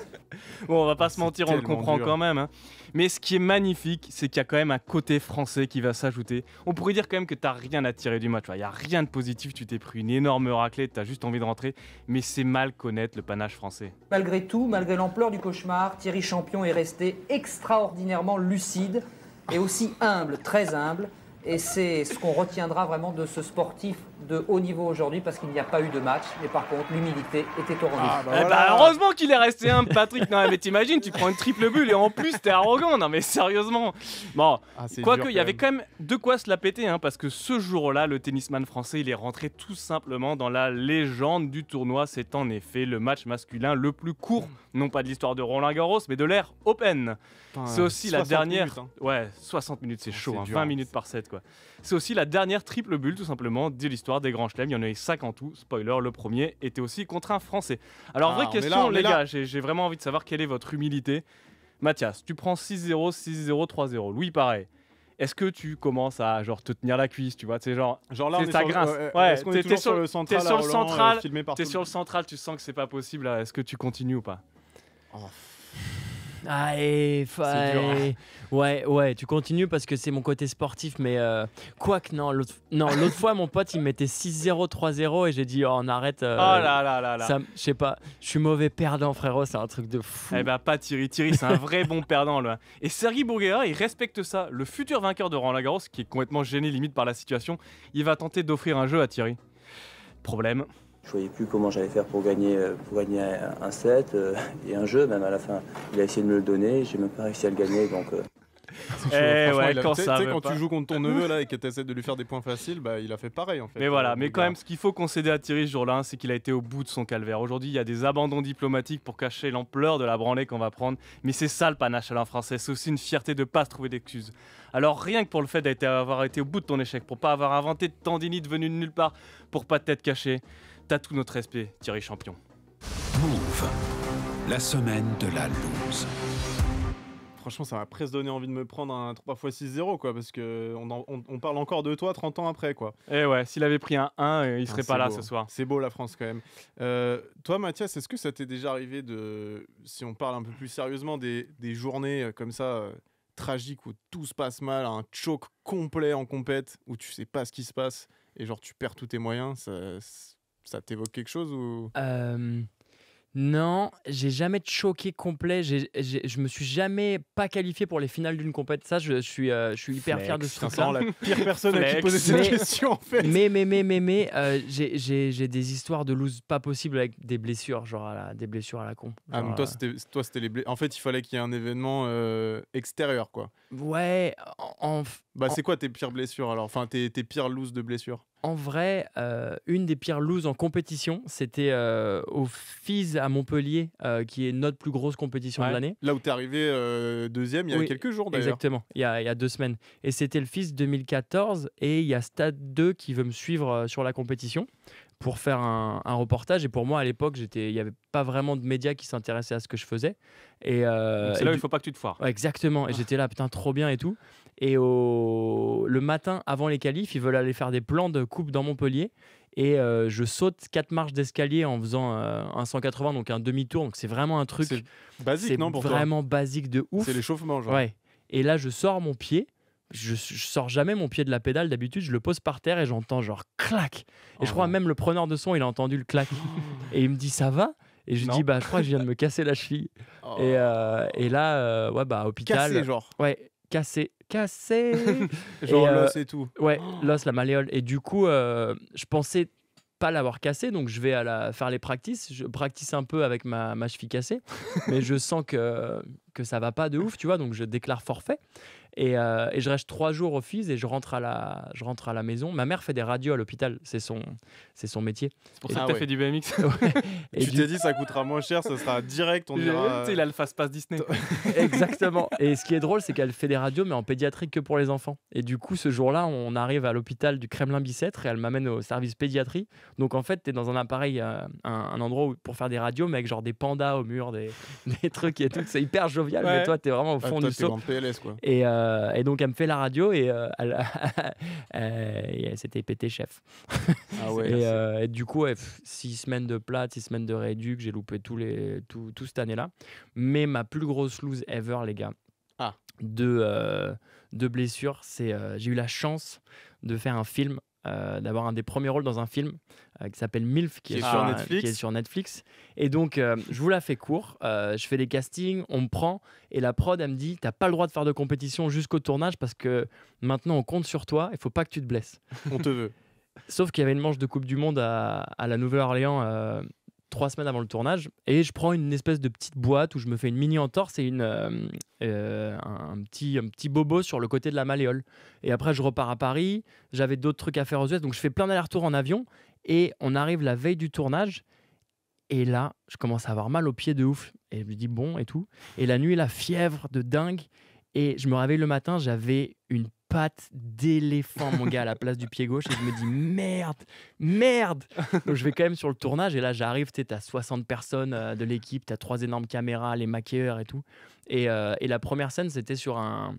Speaker 2: Bon, on va pas se mentir, on le
Speaker 1: tellement
Speaker 2: comprend
Speaker 1: dur.
Speaker 2: quand même. Hein. Mais ce qui est magnifique, c'est qu'il y a quand même un côté français qui va s'ajouter. On pourrait dire quand même que t'as rien à tirer du match. Il n'y a rien de positif, tu t'es pris une énorme raclée, t'as juste envie de rentrer. Mais c'est mal connaître le panache français.
Speaker 6: Malgré tout, malgré l'ampleur du cauchemar, Thierry Champion est resté extraordinairement lucide et aussi humble, très humble. Et c'est ce qu'on retiendra vraiment de ce sportif de haut niveau aujourd'hui parce qu'il n'y a pas eu de match. Mais par contre, l'humilité était au rendez-vous.
Speaker 1: Ah, bah
Speaker 2: Eh
Speaker 1: voilà.
Speaker 2: bah, heureusement qu'il est resté humble, Patrick. Non, mais t'imagines, tu prends une triple bulle et en plus t'es arrogant. Non, mais sérieusement. Bon,
Speaker 1: Ah, c'est
Speaker 2: quoique,
Speaker 1: dur,
Speaker 2: il y avait quand même de quoi se la péter, hein, parce que ce jour-là, le tennisman français, il est rentré tout simplement dans la légende du tournoi. C'est en effet le match masculin le plus court, non pas de l'histoire de Roland-Garros, mais de l'ère Open.
Speaker 1: Putain,
Speaker 2: C'est aussi la
Speaker 1: 60
Speaker 2: dernière.
Speaker 1: minutes, hein.
Speaker 2: Ouais, 60 minutes, c'est chaud,
Speaker 1: c'est
Speaker 2: hein,
Speaker 1: dur,
Speaker 2: 20
Speaker 1: hein.
Speaker 2: minutes par set, quoi. C'est aussi la dernière triple bulle, tout simplement, de l'histoire des grands chelems. Il y en a eu 5 en tout. Spoiler, le premier était aussi contre un Français. Alors,
Speaker 1: Ah,
Speaker 2: vraie
Speaker 1: on est
Speaker 2: question,
Speaker 1: là, on
Speaker 2: les
Speaker 1: est là.
Speaker 2: gars, j'ai vraiment envie de savoir quelle est votre humilité. Mathias, tu prends 6-0, 6-0, 3-0. Louis, pareil. Est-ce que tu commences à genre te tenir la cuisse, tu vois, c'est genre
Speaker 1: Genre là, on
Speaker 2: C'est
Speaker 1: est
Speaker 2: ça
Speaker 1: sur le-
Speaker 2: grince.
Speaker 1: ouais,
Speaker 2: Ouais,
Speaker 1: est-ce qu'on est
Speaker 2: t'es
Speaker 1: toujours
Speaker 2: sur-
Speaker 1: sur le central
Speaker 2: t'es sur
Speaker 1: à
Speaker 2: le
Speaker 1: Roland,
Speaker 2: central,
Speaker 1: filmé par
Speaker 2: t'es
Speaker 1: tout
Speaker 2: sur
Speaker 1: le-
Speaker 2: le central, tu sens que c'est pas possible là. Est-ce que tu continues ou pas?
Speaker 3: Allez,
Speaker 1: C'est dur, hein.
Speaker 3: Ouais, tu continues parce que c'est mon côté sportif, mais quoique, l'autre fois, mon pote, il mettait 6-0, 3-0 et j'ai dit, oh, on arrête.
Speaker 2: Oh là là là là.
Speaker 3: Ça, je sais pas, je suis mauvais perdant, frérot, c'est un truc de fou.
Speaker 2: Eh ben pas Thierry. Thierry, c'est un vrai bon perdant là. Et Sergi Bourguera, il respecte ça. Le futur vainqueur de Roland-Garros, qui est complètement gêné limite par la situation, il va tenter d'offrir un jeu à Thierry. Problème.
Speaker 7: Je voyais plus comment j'allais faire pour gagner un set et un jeu, même à la fin. Il a essayé de me le donner, j'ai même pas réussi à le gagner, donc...
Speaker 1: C'est chaud,
Speaker 2: Eh
Speaker 1: franchement,
Speaker 2: ouais,
Speaker 1: il a-
Speaker 2: quand
Speaker 1: tu sais-
Speaker 2: ça
Speaker 1: tu sais,
Speaker 2: veut
Speaker 1: quand
Speaker 2: pas.
Speaker 1: tu joues contre ton neveu là et que tu essaies de lui faire des points faciles, bah il a fait pareil en fait.
Speaker 2: Mais voilà, mais quand
Speaker 1: Bourguera.
Speaker 2: même, ce qu'il faut concéder à Thierry ce jour-là, hein, c'est qu'il a été au bout de son calvaire. Aujourd'hui, il y a des abandons diplomatiques pour cacher l'ampleur de la branlée qu'on va prendre. Mais c'est ça le panache à l'un français, c'est aussi une fierté de pas se trouver d'excuses. Alors rien que pour le fait d'avoir été au bout de ton échec, pour pas avoir inventé de tendinite venue de nulle part, pour pas de tête cachée, t'as tout notre respect, Thierry Champion.
Speaker 4: Move. La semaine de la loose.
Speaker 1: Franchement, ça m'a presque donné envie de me prendre un 3x6-0 quoi, parce que on parle encore de toi 30 ans après quoi.
Speaker 2: Et ouais, s'il avait pris un 1, il serait
Speaker 1: Ah,
Speaker 2: pas
Speaker 1: c'est
Speaker 2: là
Speaker 1: beau.
Speaker 2: ce soir.
Speaker 1: C'est beau la France quand même. Toi Mathias, est-ce que ça t'est déjà arrivé de, si on parle un peu plus sérieusement, des journées comme ça tragiques où tout se passe mal, un choc complet en compète, où tu sais pas ce qui se passe et genre tu perds tous tes moyens, ça t'évoque quelque chose ou...
Speaker 3: Non, j'ai jamais choqué complet. Je me suis jamais pas qualifié pour les finales d'une compète. Ça, je suis hyper fier de ce
Speaker 1: Putain,
Speaker 3: truc-là.
Speaker 1: c'est vraiment la pire personne à qui
Speaker 2: Flex.
Speaker 1: poser cette
Speaker 3: Mais-
Speaker 1: question en fait.
Speaker 3: Mais, j'ai des histoires de lose pas possibles avec des blessures, des blessures à la con.
Speaker 1: Ah,
Speaker 3: Genre,
Speaker 1: donc toi c'était les En fait, il fallait qu'il y ait un événement extérieur quoi.
Speaker 3: ouais,
Speaker 1: Bah
Speaker 3: En-
Speaker 1: c'est quoi tes pires blessures alors? Enfin tes pires looses de blessures?
Speaker 3: en vrai, une des pires loses en compétition, c'était au FIS à Montpellier, qui est notre plus grosse compétition
Speaker 1: Ouais.
Speaker 3: de l'année.
Speaker 1: Là où t'es arrivé deuxième il y a
Speaker 3: Oui,
Speaker 1: quelques jours d'ailleurs.
Speaker 3: Exactement, il y a 2 semaines. Et c'était le FIS 2014 et il y a Stade 2 qui veut me suivre sur la compétition pour faire un reportage. Et pour moi, à l'époque, il n'y avait pas vraiment de médias qui s'intéressaient à ce que je faisais. Et,
Speaker 2: Donc c'est
Speaker 3: et
Speaker 2: là où
Speaker 3: du-
Speaker 2: il faut pas que tu te foires.
Speaker 3: Ouais, exactement. Et j'étais là, putain, trop bien et tout. Et le matin, avant les qualifs, ils veulent aller faire des plans de coupe dans Montpellier. Et je saute 4 marches d'escalier en faisant un 180, donc un demi-tour. Donc c'est vraiment un truc.
Speaker 1: C'est basique
Speaker 3: C'est
Speaker 1: non pour
Speaker 3: vraiment basique de
Speaker 1: toi?
Speaker 3: ouf.
Speaker 1: C'est l'échauffement genre.
Speaker 3: Ouais. Et là, je sors mon pied. Je sors jamais mon pied de la pédale. D'habitude, je le pose par terre et j'entends genre clac. Et je crois
Speaker 1: non.
Speaker 3: même le preneur de son, il a entendu le clac. Et il me dit ça va. Et je lui
Speaker 1: Non.
Speaker 3: dis bah je crois que je viens de me casser la cheville.
Speaker 1: Oh.
Speaker 3: Et là, ouais bah hôpital.
Speaker 1: Cassé genre.
Speaker 3: Ouais, cassé.
Speaker 1: Genre
Speaker 3: Et,
Speaker 1: l'os et tout.
Speaker 3: Ouais, l'os, la malléole. Et du coup, je pensais pas l'avoir cassé, donc je vais faire les practices. Je practice un peu avec ma cheville cassée, mais je sens que ça va pas de ouf, tu vois, donc je déclare forfait. Et je reste 3 jours au FIS et je rentre à la maison. Ma mère fait des radios à l'hôpital, c'est son métier.
Speaker 2: C'est pour
Speaker 1: Et-
Speaker 2: ça
Speaker 1: Ah
Speaker 2: que t'as
Speaker 1: ouais.
Speaker 2: fait du BMX.
Speaker 3: Et
Speaker 1: Tu
Speaker 3: du-
Speaker 1: t'es dit ça coûtera moins cher, ça sera direct, on dira.
Speaker 2: Tu sais, il a le fast-pass Disney.
Speaker 3: Exactement. Et ce qui est drôle, c'est qu'elle fait des radios, mais en pédiatrie que pour les enfants. Et du coup, ce jour-là, on arrive à l'hôpital du Kremlin-Bicêtre et elle m'amène au service pédiatrie. Donc en fait, tu es dans un appareil, un endroit pour faire des radios, mais avec genre des pandas au mur, des trucs et tout. C'est hyper jovial,
Speaker 1: Ouais.
Speaker 3: mais toi, t'es vraiment au fond
Speaker 1: toi,
Speaker 3: du
Speaker 1: t'es
Speaker 3: seau.
Speaker 1: en PLS, quoi.
Speaker 3: Et donc, elle me fait la radio et et elle s'était pété chef.
Speaker 1: Ah ouais.
Speaker 3: Et du coup, 6 semaines de plate, 6 semaines de réduc, j'ai loupé tout cette année-là. Mais ma plus grosse lose ever, les gars,
Speaker 1: Ah.
Speaker 3: de blessure, c'est j'ai eu la chance de faire un film, d'avoir un des premiers rôles dans un film qui s'appelle MILF,
Speaker 1: Qui est sur Netflix.
Speaker 3: qui est sur Netflix. Et donc, je vous la fais court. Je fais des castings, on me prend, et la prod, elle me dit, t'as pas le droit de faire de compétition jusqu'au tournage parce que maintenant, on compte sur toi, il faut pas que tu te blesses.
Speaker 1: On te veut.
Speaker 3: Sauf qu'il y avait une manche de Coupe du Monde à la Nouvelle-Orléans 3 semaines avant le tournage, et je prends une espèce de petite boîte où je me fais une mini entorse et un petit bobo sur le côté de la malléole. Et après, je repars à Paris, j'avais d'autres trucs à faire aux US, donc je fais plein d'allers-retours en avion, et on arrive la veille du tournage, et là, je commence à avoir mal aux pieds de ouf, et je me dis bon et tout, et la nuit, la fièvre de dingue, et je me réveille le matin, j'avais une patte d'éléphant, mon gars, à la place du pied gauche, et je me dis merde. Donc je vais quand même sur le tournage, et là j'arrive, tu sais, t'as 60 personnes de l'équipe, t'as 3 énormes caméras, les maquilleurs et tout, et la première scène, c'était sur un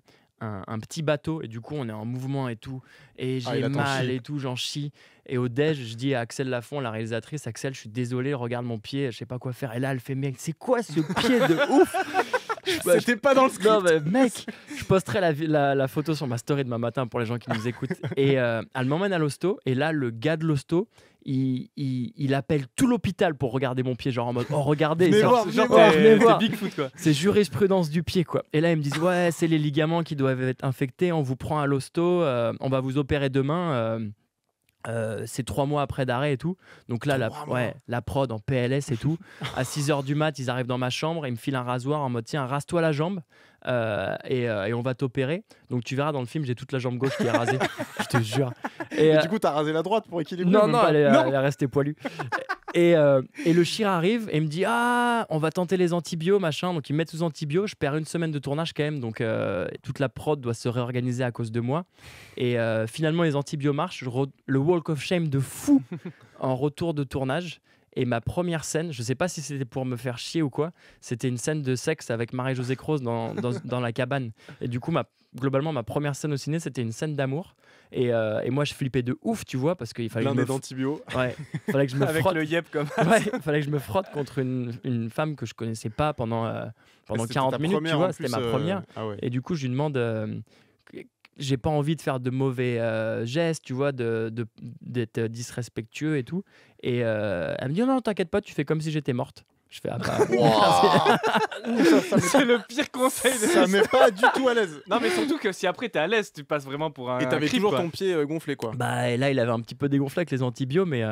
Speaker 3: petit bateau, et du coup on est en mouvement et tout, et
Speaker 1: il
Speaker 3: j'ai
Speaker 1: a t'en
Speaker 3: mal
Speaker 1: chie.
Speaker 3: et tout, j'en chie, et au déj je dis à Axel Lafont, la réalisatrice, Axel, je suis désolé, regarde mon pied, je sais pas quoi faire, et là elle fait mec, c'est quoi ce pied de ouf.
Speaker 1: C'était pas dans le script.
Speaker 3: Non, mais mec, je posterai la photo sur ma story demain matin pour les gens qui nous écoutent. Et elle m'emmène à l'hosto. Et là, le gars de l'hosto, il appelle tout l'hôpital pour regarder mon pied, genre en mode oh, regardez,
Speaker 1: Venez
Speaker 3: c'est-
Speaker 1: voir,
Speaker 3: c'est-
Speaker 1: venez
Speaker 3: oh,
Speaker 1: voir.
Speaker 3: venez voir.
Speaker 2: C'est Bigfoot, quoi.
Speaker 3: C'est jurisprudence du pied, quoi. Et là, ils me disent ouais, c'est les ligaments qui doivent être infectés. On vous prend à l'hosto. On va vous opérer demain. C'est 3 mois après d'arrêt et tout. Donc là,
Speaker 1: 3 mois.
Speaker 3: la prod en PLS et tout. À 6h du mat, ils arrivent dans ma chambre, ils me filent un rasoir en mode tiens, rase-toi la jambe et on va t'opérer. Donc tu verras dans le film, j'ai toute la jambe gauche qui est rasée. Je te jure. Et,
Speaker 1: Et du coup, t'as rasé la droite pour équilibrer.
Speaker 3: non,
Speaker 1: même
Speaker 3: non,
Speaker 1: pas.
Speaker 3: elle est restée poilue. Et le chir arrive et me dit ah, on va tenter les antibiotiques, machin. Donc ils me mettent sous antibiotiques. Je perds une semaine de tournage quand même. Donc toute la prod doit se réorganiser à cause de moi. Et finalement, les antibiotiques marchent. Le walk of shame de fou en retour de tournage. Et ma première scène, je sais pas si c'était pour me faire chier ou quoi, c'était une scène de sexe avec Marie-Josée Croze dans la cabane. Et du coup, globalement, ma première scène au ciné, c'était une scène d'amour. Et moi, je flippais de ouf, tu vois, parce qu'il fallait que je
Speaker 1: Blindé
Speaker 3: me
Speaker 1: d'antibio.
Speaker 3: ouais, fallait que je me
Speaker 2: Avec
Speaker 3: frotte.
Speaker 2: le yep comme
Speaker 3: Ouais, fallait que je me frotte contre une femme que je connaissais pas pendant
Speaker 1: C'était
Speaker 3: 40
Speaker 1: ta
Speaker 3: minutes, tu
Speaker 1: première,
Speaker 3: vois,
Speaker 1: en
Speaker 3: c'était
Speaker 1: plus,
Speaker 3: ma première.
Speaker 1: Ah ouais.
Speaker 3: Et du coup, je lui demande, j'ai pas envie de faire de mauvais gestes, tu vois, d'être disrespectueux et tout. Et elle me dit non, t'inquiète pas, tu fais comme si j'étais morte. Je fais ah bah.
Speaker 2: C'est le pire conseil.
Speaker 1: Ça met pas du tout à l'aise.
Speaker 2: Non, mais surtout que si après t'es à l'aise, tu passes vraiment pour un.
Speaker 1: Et t'avais
Speaker 2: creep,
Speaker 1: toujours
Speaker 2: quoi.
Speaker 1: ton pied gonflé, quoi.
Speaker 3: Bah et là, il avait un petit peu dégonflé avec les antibiotiques, mais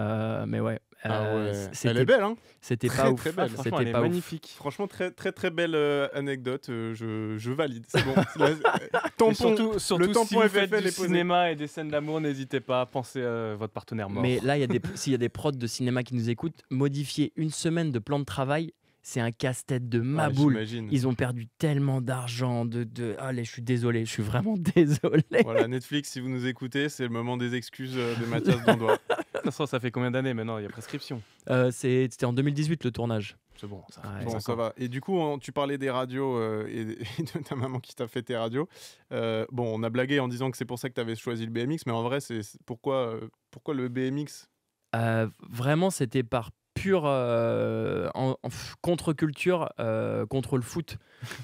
Speaker 3: ouais.
Speaker 1: Ah ouais. Elle
Speaker 3: C'était
Speaker 1: est belle, hein.
Speaker 3: c'était
Speaker 1: Très,
Speaker 3: pas ouf.
Speaker 1: très belle.
Speaker 2: Franchement,
Speaker 3: C'était
Speaker 2: elle est
Speaker 3: pas ouf.
Speaker 2: magnifique.
Speaker 1: Franchement, très très très belle anecdote. Je valide. C'est bon.
Speaker 2: Et
Speaker 1: Tampon.
Speaker 2: surtout
Speaker 1: le
Speaker 2: si
Speaker 1: tampon
Speaker 2: vous
Speaker 1: FFL
Speaker 2: faites
Speaker 1: est
Speaker 2: du
Speaker 1: posé.
Speaker 2: cinéma et des scènes d'amour, n'hésitez pas à penser à votre partenaire mort.
Speaker 3: Mais là, s'il y a des prods de cinéma qui nous écoutent, modifier une semaine de plan de travail, c'est un casse-tête de ma
Speaker 1: Ouais,
Speaker 3: boule.
Speaker 1: j'imagine.
Speaker 3: Ils ont perdu tellement d'argent. Allez, je suis désolé, je suis vraiment désolé.
Speaker 1: Voilà, Netflix, si vous nous écoutez, c'est le moment des excuses de Mathias Dandois.
Speaker 2: De toute façon, ça fait combien d'années maintenant? Il y a prescription.
Speaker 3: C'était en 2018 le tournage.
Speaker 2: C'est bon, ça
Speaker 3: Ouais.
Speaker 2: fait
Speaker 1: Bon,
Speaker 2: 5
Speaker 1: ça
Speaker 2: ans.
Speaker 1: va. Et du coup, tu parlais des radios et de ta maman qui t'a fait tes radios. Bon, on a blagué en disant que c'est pour ça que tu avais choisi le BMX, mais en vrai, pourquoi le BMX?
Speaker 3: Vraiment, c'était par pure contre-culture contre le foot.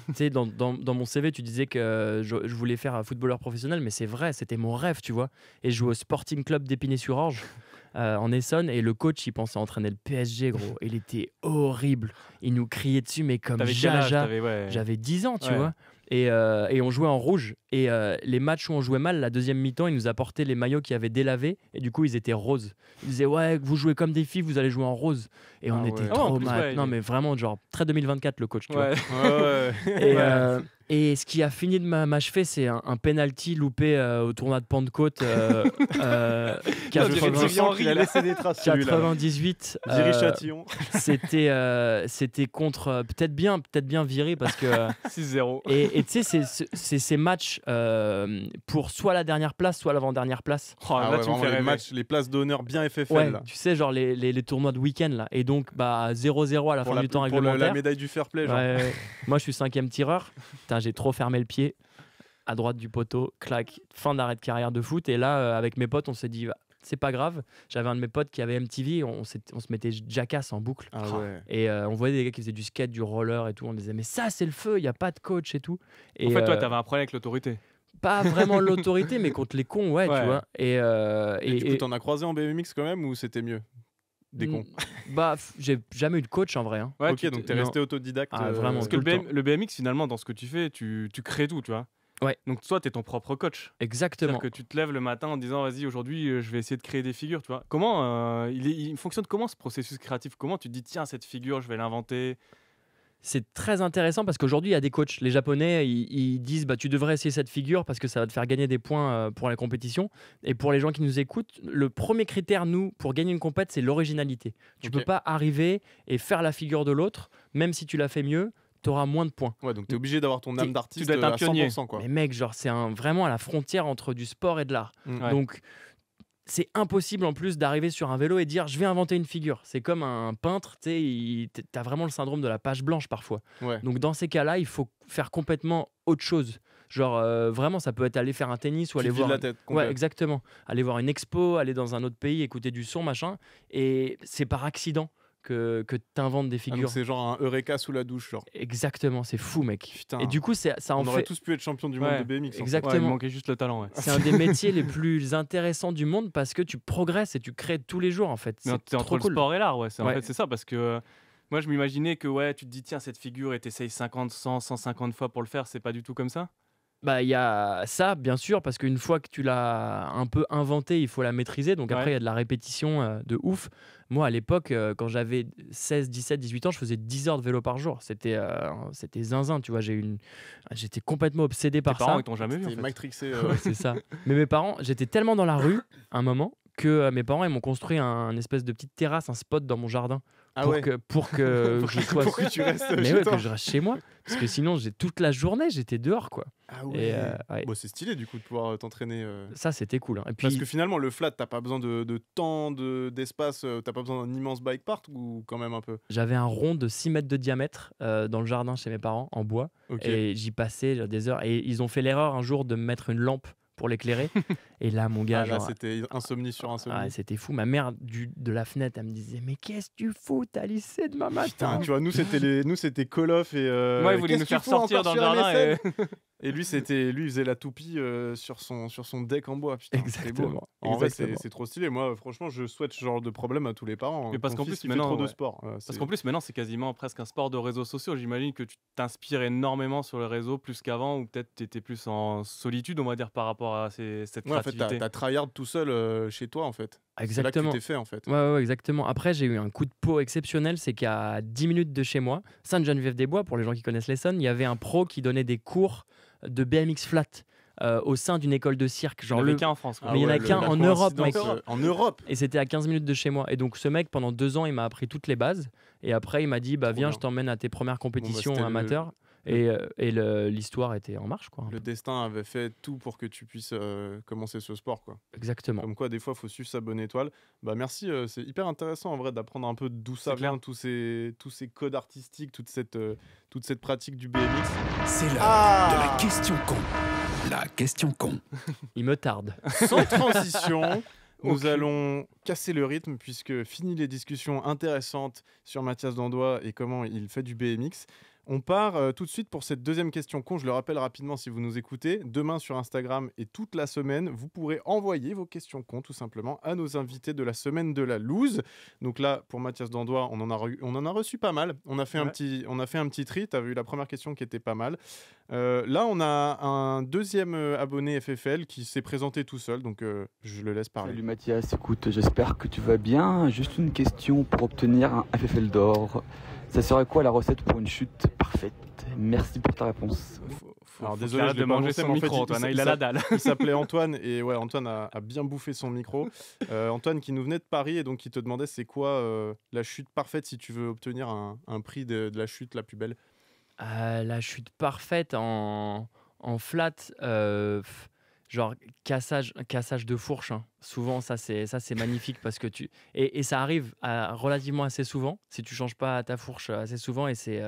Speaker 3: Tu sais, dans mon CV, tu disais que je voulais faire un footballeur professionnel, mais c'est vrai, c'était mon rêve, tu vois. Et je jouais au Sporting Club d'Épinay-sur-Orge. En Essonne, et le coach il pensait entraîner le PSG, gros. Il était horrible, il nous criait dessus mais comme
Speaker 2: T'avais quel âge?
Speaker 3: jaja.
Speaker 2: Ouais.
Speaker 3: J'avais 10 ans, tu
Speaker 2: Ouais.
Speaker 3: vois. Et on jouait en rouge. Et les matchs où on jouait mal, la deuxième mi-temps, ils nous apportaient les maillots qui avaient délavé. Et du coup, ils étaient roses. Ils disaient, ouais, vous jouez comme des filles, vous allez jouer en rose. Et on
Speaker 1: Ah
Speaker 3: était
Speaker 1: ouais.
Speaker 2: Ah ouais, en
Speaker 3: trop
Speaker 2: plus,
Speaker 3: mal.
Speaker 2: ouais,
Speaker 3: Non,
Speaker 2: il est-
Speaker 3: mais vraiment, genre, très 2024, le coach, tu vois.
Speaker 2: Ouais.
Speaker 1: Ouais.
Speaker 3: Et,
Speaker 2: Ouais.
Speaker 3: Et ce qui a fini de m'achever, c'est un penalty loupé au tournoi de Pentecôte.
Speaker 1: Il a laissé des traces.
Speaker 3: 98.
Speaker 1: Viry-Châtillon.
Speaker 3: C'était contre peut-être bien Viry parce que
Speaker 2: 6-0.
Speaker 3: Et tu sais, c'est ces matchs pour soit la dernière place, soit l'avant-dernière place.
Speaker 2: Oh, là, tu me fais
Speaker 1: les
Speaker 2: rêver.
Speaker 1: matchs, les places d'honneur bien FFL.
Speaker 3: Ouais,
Speaker 1: Là.
Speaker 3: tu sais, genre les tournois de week-end là. Et donc 0-0 à la fin du temps
Speaker 1: pour
Speaker 3: réglementaire.
Speaker 1: la médaille du fair play. Genre.
Speaker 3: Ouais. Moi, je suis 5e tireur. Putain, j'ai trop fermé le pied à droite du poteau. Clac. Fin d'arrêt de carrière de foot. Et là, avec mes potes, on s'est dit, c'est pas grave. J'avais un de mes potes qui avait MTV. On se mettait Jackass en boucle.
Speaker 1: Ah ouais.
Speaker 3: Et on voyait des gars qui faisaient du skate, du roller et tout. On disait, mais ça, c'est le feu. Il n'y a pas de coach et tout. Et
Speaker 2: En fait, toi, t'avais un problème avec l'autorité.
Speaker 3: pas vraiment l'autorité, mais contre les cons, ouais. Tu vois.
Speaker 1: Et du coup, t'en as croisé en BMX quand même ou c'était mieux? Des cons.
Speaker 3: Bah, j'ai jamais eu de coach en vrai. Hein.
Speaker 2: Ouais,
Speaker 1: ok, donc t'es resté autodidacte.
Speaker 3: Vraiment.
Speaker 2: Parce que
Speaker 3: tout le temps.
Speaker 2: le BMX, finalement, dans ce que tu fais, tu crées tout, tu vois.
Speaker 3: Ouais.
Speaker 2: Donc toi, t'es ton propre coach.
Speaker 3: Exactement.
Speaker 2: C'est-à-dire que tu te lèves le matin en disant, vas-y, aujourd'hui, je vais essayer de créer des figures, tu vois. Comment il fonctionne comment ce processus créatif? Comment tu te dis, tiens, cette figure, je vais l'inventer?
Speaker 3: C'est très intéressant parce qu'aujourd'hui, il y a des coachs. Les Japonais, ils disent tu devrais essayer cette figure parce que ça va te faire gagner des points pour la compétition. Et pour les gens qui nous écoutent, le premier critère, nous, pour gagner une compète, c'est l'originalité. Tu peux pas arriver et faire la figure de l'autre, même si tu l'as fait mieux, tu auras moins de points.
Speaker 1: Ouais, donc tu es obligé d'avoir ton âme d'artiste
Speaker 2: tu dois être un
Speaker 1: à
Speaker 2: pionnier.
Speaker 1: 100%. Quoi.
Speaker 3: Mais mec, genre, c'est vraiment à la frontière entre du sport et de l'art.
Speaker 2: Ouais.
Speaker 3: Donc, c'est impossible en plus d'arriver sur un vélo et dire je vais inventer une figure. C'est comme un peintre, tu as vraiment le syndrome de la page blanche parfois.
Speaker 1: Ouais.
Speaker 3: Donc dans ces cas-là, il faut faire complètement autre chose. Genre vraiment, ça peut être aller faire un tennis ou aller voir.
Speaker 1: la tête.
Speaker 3: Ouais, exactement. Aller voir une expo, aller dans un autre pays, écouter du son, machin. Et c'est par accident que tu inventes des
Speaker 1: Ah,
Speaker 3: figures.
Speaker 1: donc c'est genre un Eureka sous la douche. Genre.
Speaker 3: Exactement, c'est fou, mec.
Speaker 1: Putain.
Speaker 3: Et du coup, ça en
Speaker 1: On aurait
Speaker 3: fait.
Speaker 1: tous pu être champion du monde
Speaker 2: Ouais,
Speaker 1: de BMX. en fait.
Speaker 3: exactement.
Speaker 2: Ouais, il manquait juste le talent, ouais.
Speaker 3: C'est un des métiers les plus intéressants du monde parce que tu progresses et tu crées tous les jours en fait.
Speaker 2: Mais
Speaker 3: C'est
Speaker 2: c'est entre
Speaker 3: trop
Speaker 2: le
Speaker 3: cool.
Speaker 2: sport et l'art, ouais. En
Speaker 3: Ouais.
Speaker 2: fait, c'est ça, parce que moi, je m'imaginais que ouais, tu te dis, tiens, cette figure, et t'essayes 50, 100, 150 fois pour le faire, c'est pas du tout comme ça.
Speaker 3: Bah, il y a ça, bien sûr, parce qu'une fois que tu l'as un peu inventé, il faut la maîtriser. Donc après, il y a de la répétition de ouf. Moi, à l'époque, quand j'avais 16, 17, 18 ans, je faisais 10 heures de vélo par jour. C'était zinzin, tu vois. J'étais complètement obsédé
Speaker 2: Tes
Speaker 3: par
Speaker 2: parents,
Speaker 3: ça.
Speaker 2: ils t'ont jamais vu, en
Speaker 1: T'es
Speaker 2: fait.
Speaker 1: matrixé.
Speaker 3: Ouais, c'est ça. Mais mes parents, j'étais tellement dans la rue, à un moment, que mes parents ils m'ont construit un espèce de petite terrasse, un spot dans mon jardin.
Speaker 1: Ah
Speaker 3: pour
Speaker 1: ouais.
Speaker 3: que je sois...
Speaker 1: Pour que tu restes
Speaker 3: Mais
Speaker 1: chez
Speaker 3: ouais,
Speaker 1: toi.
Speaker 3: que je reste chez moi. Parce que sinon, toute la journée, j'étais dehors, quoi.
Speaker 1: Ah
Speaker 3: Et,
Speaker 1: ouais.
Speaker 3: ouais.
Speaker 1: Bon, c'est stylé du coup de pouvoir t'entraîner.
Speaker 3: Ça, c'était cool. Hein. Et puis,
Speaker 1: Parce que finalement, le flat, t'as pas besoin de temps, d'espace, t'as pas besoin d'un immense bike park ou quand même un peu.
Speaker 3: j'avais un rond de 6 mètres de diamètre dans le jardin chez mes parents, en bois.
Speaker 1: Ok.
Speaker 3: Et j'y passais des heures. Et ils ont fait l'erreur un jour de me mettre une lampe pour l'éclairer. Et là, mon gars,
Speaker 1: Ah, là,
Speaker 3: genre,
Speaker 1: c'était insomnie sur insomnie.
Speaker 3: ah, c'était fou. Ma mère, de la fenêtre, elle me disait mais qu'est-ce que tu fous? T'as lycée demain matin.
Speaker 1: Putain, tu vois, nous c'était Call of et.
Speaker 2: Ouais, ils voulaient
Speaker 1: qu'est-ce
Speaker 2: nous
Speaker 1: que
Speaker 2: faire
Speaker 1: tu fous
Speaker 2: sortir
Speaker 1: encore
Speaker 2: dans le
Speaker 1: sur
Speaker 2: jardin.
Speaker 1: MSN Et lui, il faisait la toupie sur son deck en bois. Putain, c'est beau.
Speaker 3: Exactement.
Speaker 1: En vrai,
Speaker 3: Exactement.
Speaker 1: c'est trop stylé. Moi, franchement, je souhaite ce genre de problème à tous les parents.
Speaker 2: Mais parce
Speaker 1: Ton
Speaker 2: qu'en
Speaker 1: fils,
Speaker 2: plus,
Speaker 1: il fait
Speaker 2: maintenant,
Speaker 1: trop de
Speaker 2: ouais.
Speaker 1: sport.
Speaker 2: Parce qu'en plus, maintenant, c'est quasiment presque un sport de réseaux sociaux. J'imagine que tu t'inspires énormément sur les réseaux plus qu'avant, ou peut-être tu étais plus en solitude, on va dire, par rapport à cette
Speaker 1: Ouais, en fait,
Speaker 2: créativité.
Speaker 1: t'as tryhard tout seul chez toi, en fait. C'est là que tu
Speaker 3: Exactement.
Speaker 1: t'es fait, en fait.
Speaker 3: Ouais, exactement. Après, j'ai eu un coup de peau exceptionnel, c'est qu'à 10 minutes de chez moi, Sainte-Geneviève-des-Bois, pour les gens qui connaissent l'Essonne, il y avait un pro qui donnait des cours de BMX flat au sein d'une école de cirque.
Speaker 2: Il
Speaker 3: Genre
Speaker 2: n'y en avait
Speaker 3: le...
Speaker 2: qu'un en France, quoi.
Speaker 3: Mais il y en a qu'un en Europe, mec.
Speaker 1: En Europe.
Speaker 3: Et c'était à 15 minutes de chez moi. Et donc ce mec, pendant 2 ans, il m'a appris toutes les bases. Et après, il m'a dit, viens,
Speaker 1: bien.
Speaker 3: je t'emmène à tes premières compétitions
Speaker 1: c'était
Speaker 3: amateurs. Et l'histoire était en marche, quoi.
Speaker 1: Le destin avait fait tout pour que tu puisses commencer ce sport, quoi.
Speaker 3: Exactement.
Speaker 1: Comme quoi, des fois, il faut suivre sa bonne étoile. Bah, merci, c'est hyper intéressant en vrai d'apprendre un peu d'où ça
Speaker 2: C'est clair.
Speaker 1: vient, tous ces codes artistiques, toute cette pratique du BMX.
Speaker 4: C'est l'heure
Speaker 1: Ah
Speaker 4: de la question con. La question con.
Speaker 3: Il me tarde.
Speaker 1: Sans transition, nous
Speaker 2: Ok.
Speaker 1: allons casser le rythme puisque fini les discussions intéressantes sur Mathias Dandois et comment il fait du BMX. On part tout de suite pour cette deuxième question con. Je le rappelle rapidement si vous nous écoutez. Demain sur Instagram et toute la semaine, vous pourrez envoyer vos questions cons tout simplement à nos invités de la semaine de la loose. Donc là, pour Mathias Dandois, on en a reçu pas mal. On a fait un petit tri. Tu as vu la première question qui était pas mal. Là, on a un deuxième abonné FFL qui s'est présenté tout seul. Donc je le laisse parler.
Speaker 8: Salut Mathias, écoute, j'espère que tu vas bien. Juste une question pour obtenir un FFL d'or. Ça serait quoi la recette pour une chute parfaite? Merci pour ta réponse.
Speaker 1: Alors
Speaker 2: faut
Speaker 1: désolé,
Speaker 2: qu'il arrête
Speaker 1: je l'ai
Speaker 2: de
Speaker 1: pas
Speaker 2: manger
Speaker 1: annoncé,
Speaker 2: son
Speaker 1: mais en fait,
Speaker 2: micro, Antoine. Il a
Speaker 1: il
Speaker 2: la dalle.
Speaker 1: Il s'appelait Antoine et ouais, Antoine a bien bouffé son micro. Antoine qui nous venait de Paris et donc qui te demandait c'est quoi la chute parfaite si tu veux obtenir un prix de la chute la plus belle.
Speaker 3: La chute parfaite en flat, genre cassage de fourche, hein. Souvent, ça c'est magnifique parce que et ça arrive relativement assez souvent si tu changes pas ta fourche assez souvent et c'est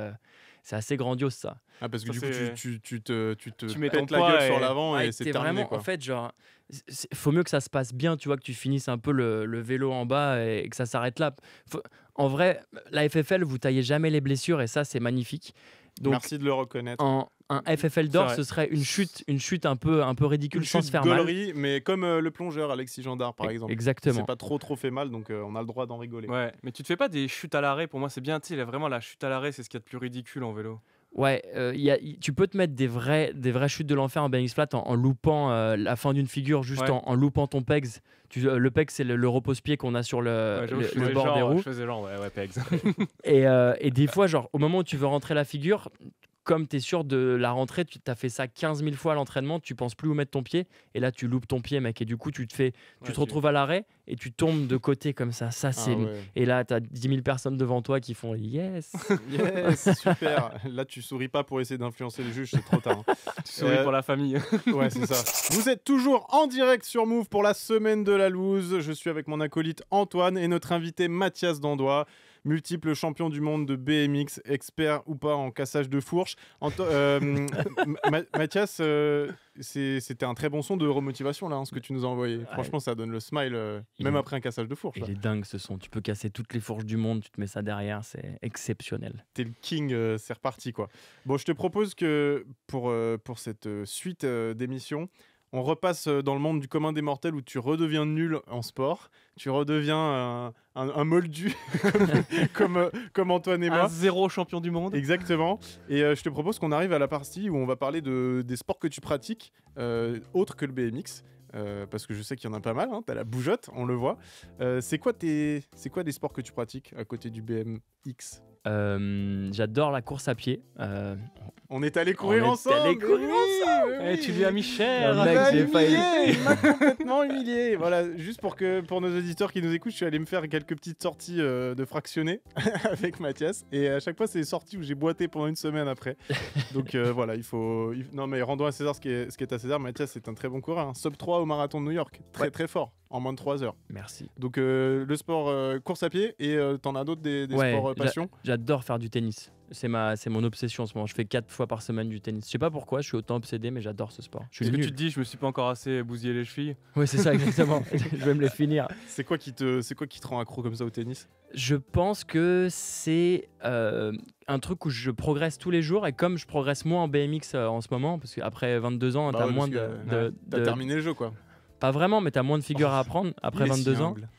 Speaker 3: assez grandiose ça.
Speaker 1: Ah parce que
Speaker 2: Ça,
Speaker 1: du coup
Speaker 2: c'est-
Speaker 1: tu
Speaker 2: Tu mets ton
Speaker 1: pètes la
Speaker 2: poids
Speaker 1: gueule
Speaker 2: et-
Speaker 1: sur l'avant
Speaker 3: Ouais,
Speaker 1: et c'est
Speaker 3: t'es
Speaker 1: terminé
Speaker 3: vraiment
Speaker 1: quoi.
Speaker 3: en fait genre faut mieux que ça se passe bien, tu vois, que tu finisses un peu le vélo en bas et que ça s'arrête là. En vrai, la FFL vous taillez jamais les blessures et ça c'est magnifique. Donc
Speaker 1: Merci de le reconnaître.
Speaker 3: un FFL d'or,
Speaker 2: C'est vrai.
Speaker 3: ce serait une chute un peu ridicule
Speaker 1: Une
Speaker 3: sans
Speaker 1: chute
Speaker 3: se faire mal.
Speaker 1: gaulerie, mais comme le plongeur Alexis Gendard par exemple.
Speaker 3: Exactement.
Speaker 1: C'est pas trop fait mal donc on a le droit d'en rigoler.
Speaker 2: Ouais, mais tu te fais pas des chutes à l'arrêt. Pour moi, c'est bien. Tu sais, vraiment la chute à l'arrêt, c'est ce qu'il y a de plus ridicule en vélo.
Speaker 3: Ouais, tu peux te mettre des vraies chutes de l'enfer en BMX flat en loupant la fin d'une figure, juste
Speaker 2: Ouais.
Speaker 3: en loupant ton pegs. Le pegs, c'est le repose-pied qu'on a sur le,
Speaker 2: Ouais, j'avoue, je
Speaker 3: le
Speaker 2: faisais
Speaker 3: bord
Speaker 2: genre,
Speaker 3: des roues.
Speaker 2: Je faisais genre, ouais, pegs.
Speaker 3: Et des fois, genre, au moment où tu veux rentrer la figure, comme tu es sûr de la rentrer, tu t'as fait ça 15 000 fois à l'entraînement, tu penses plus où mettre ton pied, et là, tu loupes ton pied, mec. Et du coup, tu te retrouves à l'arrêt et tu tombes de côté comme ça. Ça,
Speaker 1: Ah
Speaker 3: c'est.
Speaker 1: ouais.
Speaker 3: Et là, tu as 10 000 personnes devant toi qui font yes.
Speaker 1: Yes, super. Là tu souris pas pour essayer d'influencer le juge, c'est trop tard. hein.
Speaker 2: Tu souris pour la famille.
Speaker 1: Ouais, c'est ça. Vous êtes toujours en direct sur Move pour la semaine de la loose. Je suis avec mon acolyte Antoine et notre invité Mathias Dandois, multiple champion du monde de BMX, expert ou pas en cassage de fourche. Mathias, c'était un très bon son de remotivation là, hein, ce que tu nous as envoyé. Franchement, ça donne le smile, même
Speaker 3: est-
Speaker 1: après un cassage de fourche.
Speaker 3: Il est dingue ce son. Tu peux casser toutes les fourches du monde, tu te mets ça derrière, c'est exceptionnel.
Speaker 1: T'es le king, c'est reparti quoi. Bon, je te propose que pour cette suite d'émissions, on repasse dans le monde du commun des mortels où tu redeviens nul en sport, tu redeviens un moldu comme Antoine et moi.
Speaker 2: Un zéro champion du monde.
Speaker 1: Exactement. Et je te propose qu'on arrive à la partie où on va parler des sports que tu pratiques, autres que le BMX. Parce que je sais qu'il y en a pas mal, hein. T'as la bougeotte, on le voit. C'est quoi les sports que tu pratiques à côté du BMX?
Speaker 3: J'adore la course à pied.
Speaker 1: On est allé courir
Speaker 3: On est
Speaker 1: ensemble.
Speaker 3: allé courir
Speaker 1: oui,
Speaker 2: Eh,
Speaker 1: oui.
Speaker 2: tu lui as mis cher.
Speaker 3: Le mec, j'ai failli-
Speaker 1: Il m'a complètement humilié. Voilà, juste pour nos auditeurs qui nous écoutent, je suis allé me faire quelques petites sorties de fractionnés avec Mathias. Et à chaque fois, c'est des sorties où j'ai boité pendant une semaine après. Donc voilà, non mais rendons à César ce qui est à César. Mathias est un très bon coureur, hein. Sub 3 au marathon de New York. Très fort, en moins de 3 heures.
Speaker 3: Merci.
Speaker 1: Donc le sport course à pied et t'en as d'autres des
Speaker 3: Ouais,
Speaker 1: sports passion.
Speaker 3: J'adore faire du tennis. C'est mon obsession en ce moment. Je fais 4 fois par semaine du tennis. Je sais pas pourquoi, je suis autant obsédé, mais j'adore ce sport. Je
Speaker 2: Est-ce
Speaker 3: suis
Speaker 2: que tu
Speaker 3: nul.
Speaker 2: te dis, je me suis pas encore assez bousillé les chevilles?
Speaker 3: Ouais, c'est ça, exactement. Je vais me les finir.
Speaker 1: C'est quoi qui te rend accro comme ça au tennis?
Speaker 3: Je pense que c'est un truc où je progresse tous les jours et comme je progresse moins en BMX en ce moment, parce qu'après 22 ans,
Speaker 1: Bah
Speaker 3: t'as
Speaker 1: ouais,
Speaker 3: moins
Speaker 1: parce
Speaker 3: de,
Speaker 1: que, T'as terminé le jeu quoi.
Speaker 3: Pas vraiment, mais t'as moins de figures à apprendre après
Speaker 1: Il est si
Speaker 3: 22 ans.
Speaker 1: humble.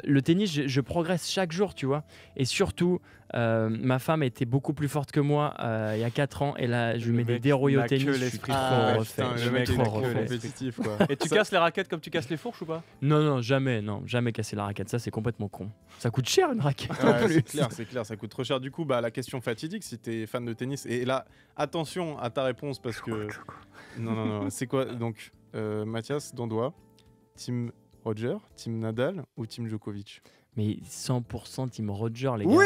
Speaker 3: Le tennis, je progresse chaque jour, tu vois. Et surtout, ma femme était beaucoup plus forte que moi il y a 4 ans. Et là, je lui
Speaker 2: Le
Speaker 3: mets des
Speaker 2: mec
Speaker 3: dérouillés au
Speaker 2: n'a que
Speaker 3: tennis. Je suis
Speaker 2: l'esprit
Speaker 3: trop
Speaker 2: pro.
Speaker 3: refait.
Speaker 1: putain,
Speaker 3: Je
Speaker 1: le
Speaker 3: suis
Speaker 1: mec
Speaker 3: trop
Speaker 1: est trop
Speaker 3: refait.
Speaker 1: compétitif quoi.
Speaker 2: Et tu casses les raquettes comme tu casses les fourches ou pas?
Speaker 3: Non, jamais casser la raquette. Ça, c'est complètement con. Ça coûte cher une raquette. en
Speaker 1: Ouais,
Speaker 3: plus.
Speaker 1: c'est clair, ça coûte trop cher. Du coup, bah, la question fatidique, si t'es fan de tennis, et là, attention à ta réponse parce que. Non, c'est quoi donc, Mathias Dandois, Team Roger, Team Nadal ou Team Djokovic?
Speaker 3: Mais 100% Team Roger, les gars.
Speaker 1: Oui,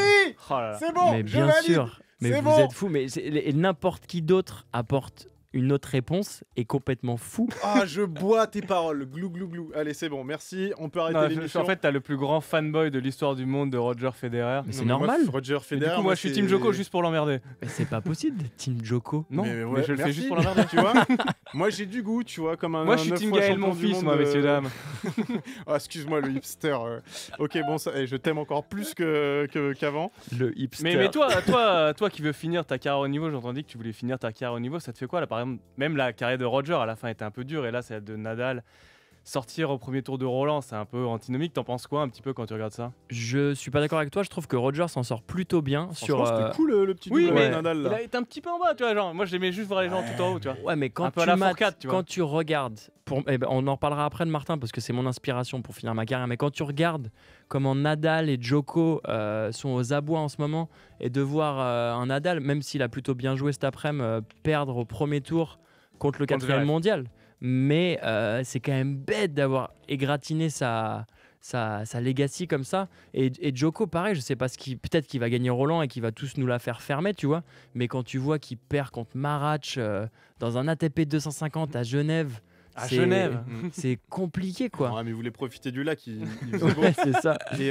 Speaker 2: Oh là là.
Speaker 1: c'est bon,
Speaker 3: mais
Speaker 1: je
Speaker 3: bien
Speaker 1: valide.
Speaker 3: sûr. Mais
Speaker 1: C'est
Speaker 3: vous
Speaker 1: bon.
Speaker 3: êtes fous. Mais et n'importe qui d'autre apporte une autre réponse est complètement fou.
Speaker 1: Ah, je bois tes paroles, glou glou glou. Allez, c'est bon, merci, on peut arrêter
Speaker 2: Non,
Speaker 1: l'émission.
Speaker 2: en fait, t'as le plus grand fanboy de l'histoire du monde de Roger Federer.
Speaker 3: Mais c'est
Speaker 1: Non, mais moi,
Speaker 3: normal.
Speaker 1: Roger
Speaker 2: Et
Speaker 1: Federer.
Speaker 2: du coup, moi, je suis Team Joko juste pour l'emmerder.
Speaker 3: Mais c'est pas possible d'être Team Joko.
Speaker 2: Non,
Speaker 1: Mais
Speaker 2: mais,
Speaker 1: ouais,
Speaker 2: je le fais
Speaker 1: merci.
Speaker 2: juste pour l'emmerder.
Speaker 1: Tu vois. Moi, j'ai du goût, tu vois, comme un.
Speaker 2: Moi, je suis
Speaker 1: un
Speaker 2: Team
Speaker 1: 9 fois
Speaker 2: Gaël,
Speaker 1: champion
Speaker 2: mon
Speaker 1: du
Speaker 2: fils,
Speaker 1: monde,
Speaker 2: moi, messieurs, dames.
Speaker 1: Ah, excuse-moi, le hipster. Ok, bon, ça, je t'aime encore plus qu'avant.
Speaker 3: Le hipster.
Speaker 2: Mais toi qui veux finir ta carrière au niveau, j'ai entendu que tu voulais finir ta carrière au niveau, ça te fait quoi là? Par exemple, même la carrière de Roger à la fin était un peu dure et là, celle de Nadal, sortir au premier tour de Roland, c'est un peu antinomique. T'en penses quoi un petit peu quand tu regardes ça?
Speaker 3: Je suis pas d'accord avec toi, je trouve que Roger s'en sort plutôt bien sur.
Speaker 1: C'était cool le petit
Speaker 2: Oui,
Speaker 1: double
Speaker 2: mais
Speaker 1: Nadal
Speaker 2: il
Speaker 1: là.
Speaker 2: a été un petit peu en bas, tu vois. Genre, moi, j'aimais juste voir les gens tout en haut, tu vois.
Speaker 3: Ouais, mais quand
Speaker 2: Un peu à
Speaker 3: tu
Speaker 2: la
Speaker 3: mates,
Speaker 2: Fourcade, tu vois.
Speaker 3: quand tu regardes, on en reparlera après de Martin parce que c'est mon inspiration pour finir ma carrière, mais quand tu regardes comment Nadal et Djoko sont aux abois en ce moment, et de voir un Nadal, même s'il a plutôt bien joué cet après-midi, perdre au premier tour contre le 4e
Speaker 2: Zverev.
Speaker 3: mondial, mais c'est quand même bête d'avoir égratigné sa legacy comme ça. Et Djoko, pareil, je sais pas peut-être qu'il va gagner Roland et qu'il va tous nous la faire fermer, tu vois. Mais quand tu vois qu'il perd contre Marac dans un ATP 250 à Genève,
Speaker 2: À Genève.
Speaker 3: c'est compliqué quoi.
Speaker 1: Ouais, mais vous voulez profiter du lac, il faisait beau.
Speaker 3: Ouais, c'est ça.
Speaker 1: Et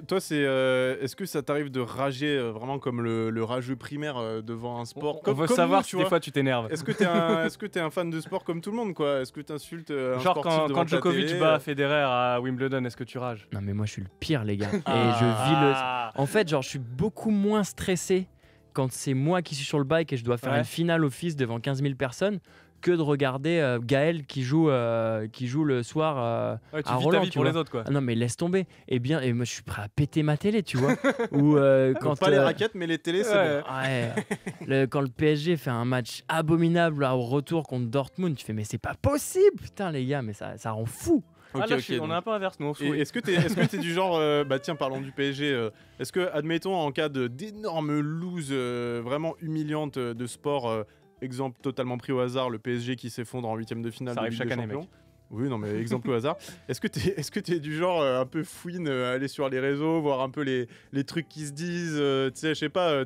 Speaker 1: toi, est-ce que ça t'arrive de rager vraiment comme le rageux primaire devant un sport
Speaker 2: On veut
Speaker 1: comme
Speaker 2: savoir
Speaker 1: nous,
Speaker 2: si
Speaker 1: tu
Speaker 2: des
Speaker 1: vois.
Speaker 2: fois tu t'énerves.
Speaker 1: Est-ce que t'es un fan de sport comme tout le monde, quoi? Est-ce que t'insultes un
Speaker 2: Genre
Speaker 1: sportif devant
Speaker 2: quand
Speaker 1: ta
Speaker 2: Djokovic
Speaker 1: télé,
Speaker 2: bat Federer à Wimbledon, est-ce que tu rages?
Speaker 3: Non mais moi je suis le pire les gars. Et je vis le. En fait, genre je suis beaucoup moins stressé quand c'est moi qui suis sur le bike et je dois faire
Speaker 2: Ouais.
Speaker 3: une finale office devant 15 000 personnes que de regarder Gaël qui joue le soir
Speaker 2: Ouais, tu
Speaker 3: à
Speaker 2: vis ta
Speaker 3: Roland,
Speaker 2: vie
Speaker 3: tu
Speaker 2: pour
Speaker 3: vois.
Speaker 2: les autres, quoi.
Speaker 3: Ah non mais laisse tomber. Et moi je suis prêt à péter ma télé, tu vois. Ou
Speaker 1: Donc
Speaker 3: quand
Speaker 1: pas les raquettes, mais les télés, c'est
Speaker 2: Ouais.
Speaker 1: bon.
Speaker 3: ouais, quand le PSG fait un match abominable là, au retour contre Dortmund, tu fais mais c'est pas possible, putain les gars, mais ça rend fou.
Speaker 1: Ok,
Speaker 2: Ah, là,
Speaker 1: ok,
Speaker 2: on
Speaker 1: donc.
Speaker 2: est un peu inverse, nous on se
Speaker 1: Et
Speaker 2: fout.
Speaker 1: est-ce que t'es du genre, bah tiens, parlons du PSG, est-ce que, admettons, en cas d'énormes lose vraiment humiliantes de sport, exemple totalement pris au hasard, le PSG qui s'effondre en 8ème de finale
Speaker 2: Ça
Speaker 1: de
Speaker 2: arrive
Speaker 1: Ligue
Speaker 2: chaque
Speaker 1: des
Speaker 2: année,
Speaker 1: Champions. Oui, non, mais exemple au hasard. Est-ce que t'es du genre un peu fouine, aller sur les réseaux, voir un peu les trucs qui se disent, tu sais, je sais pas,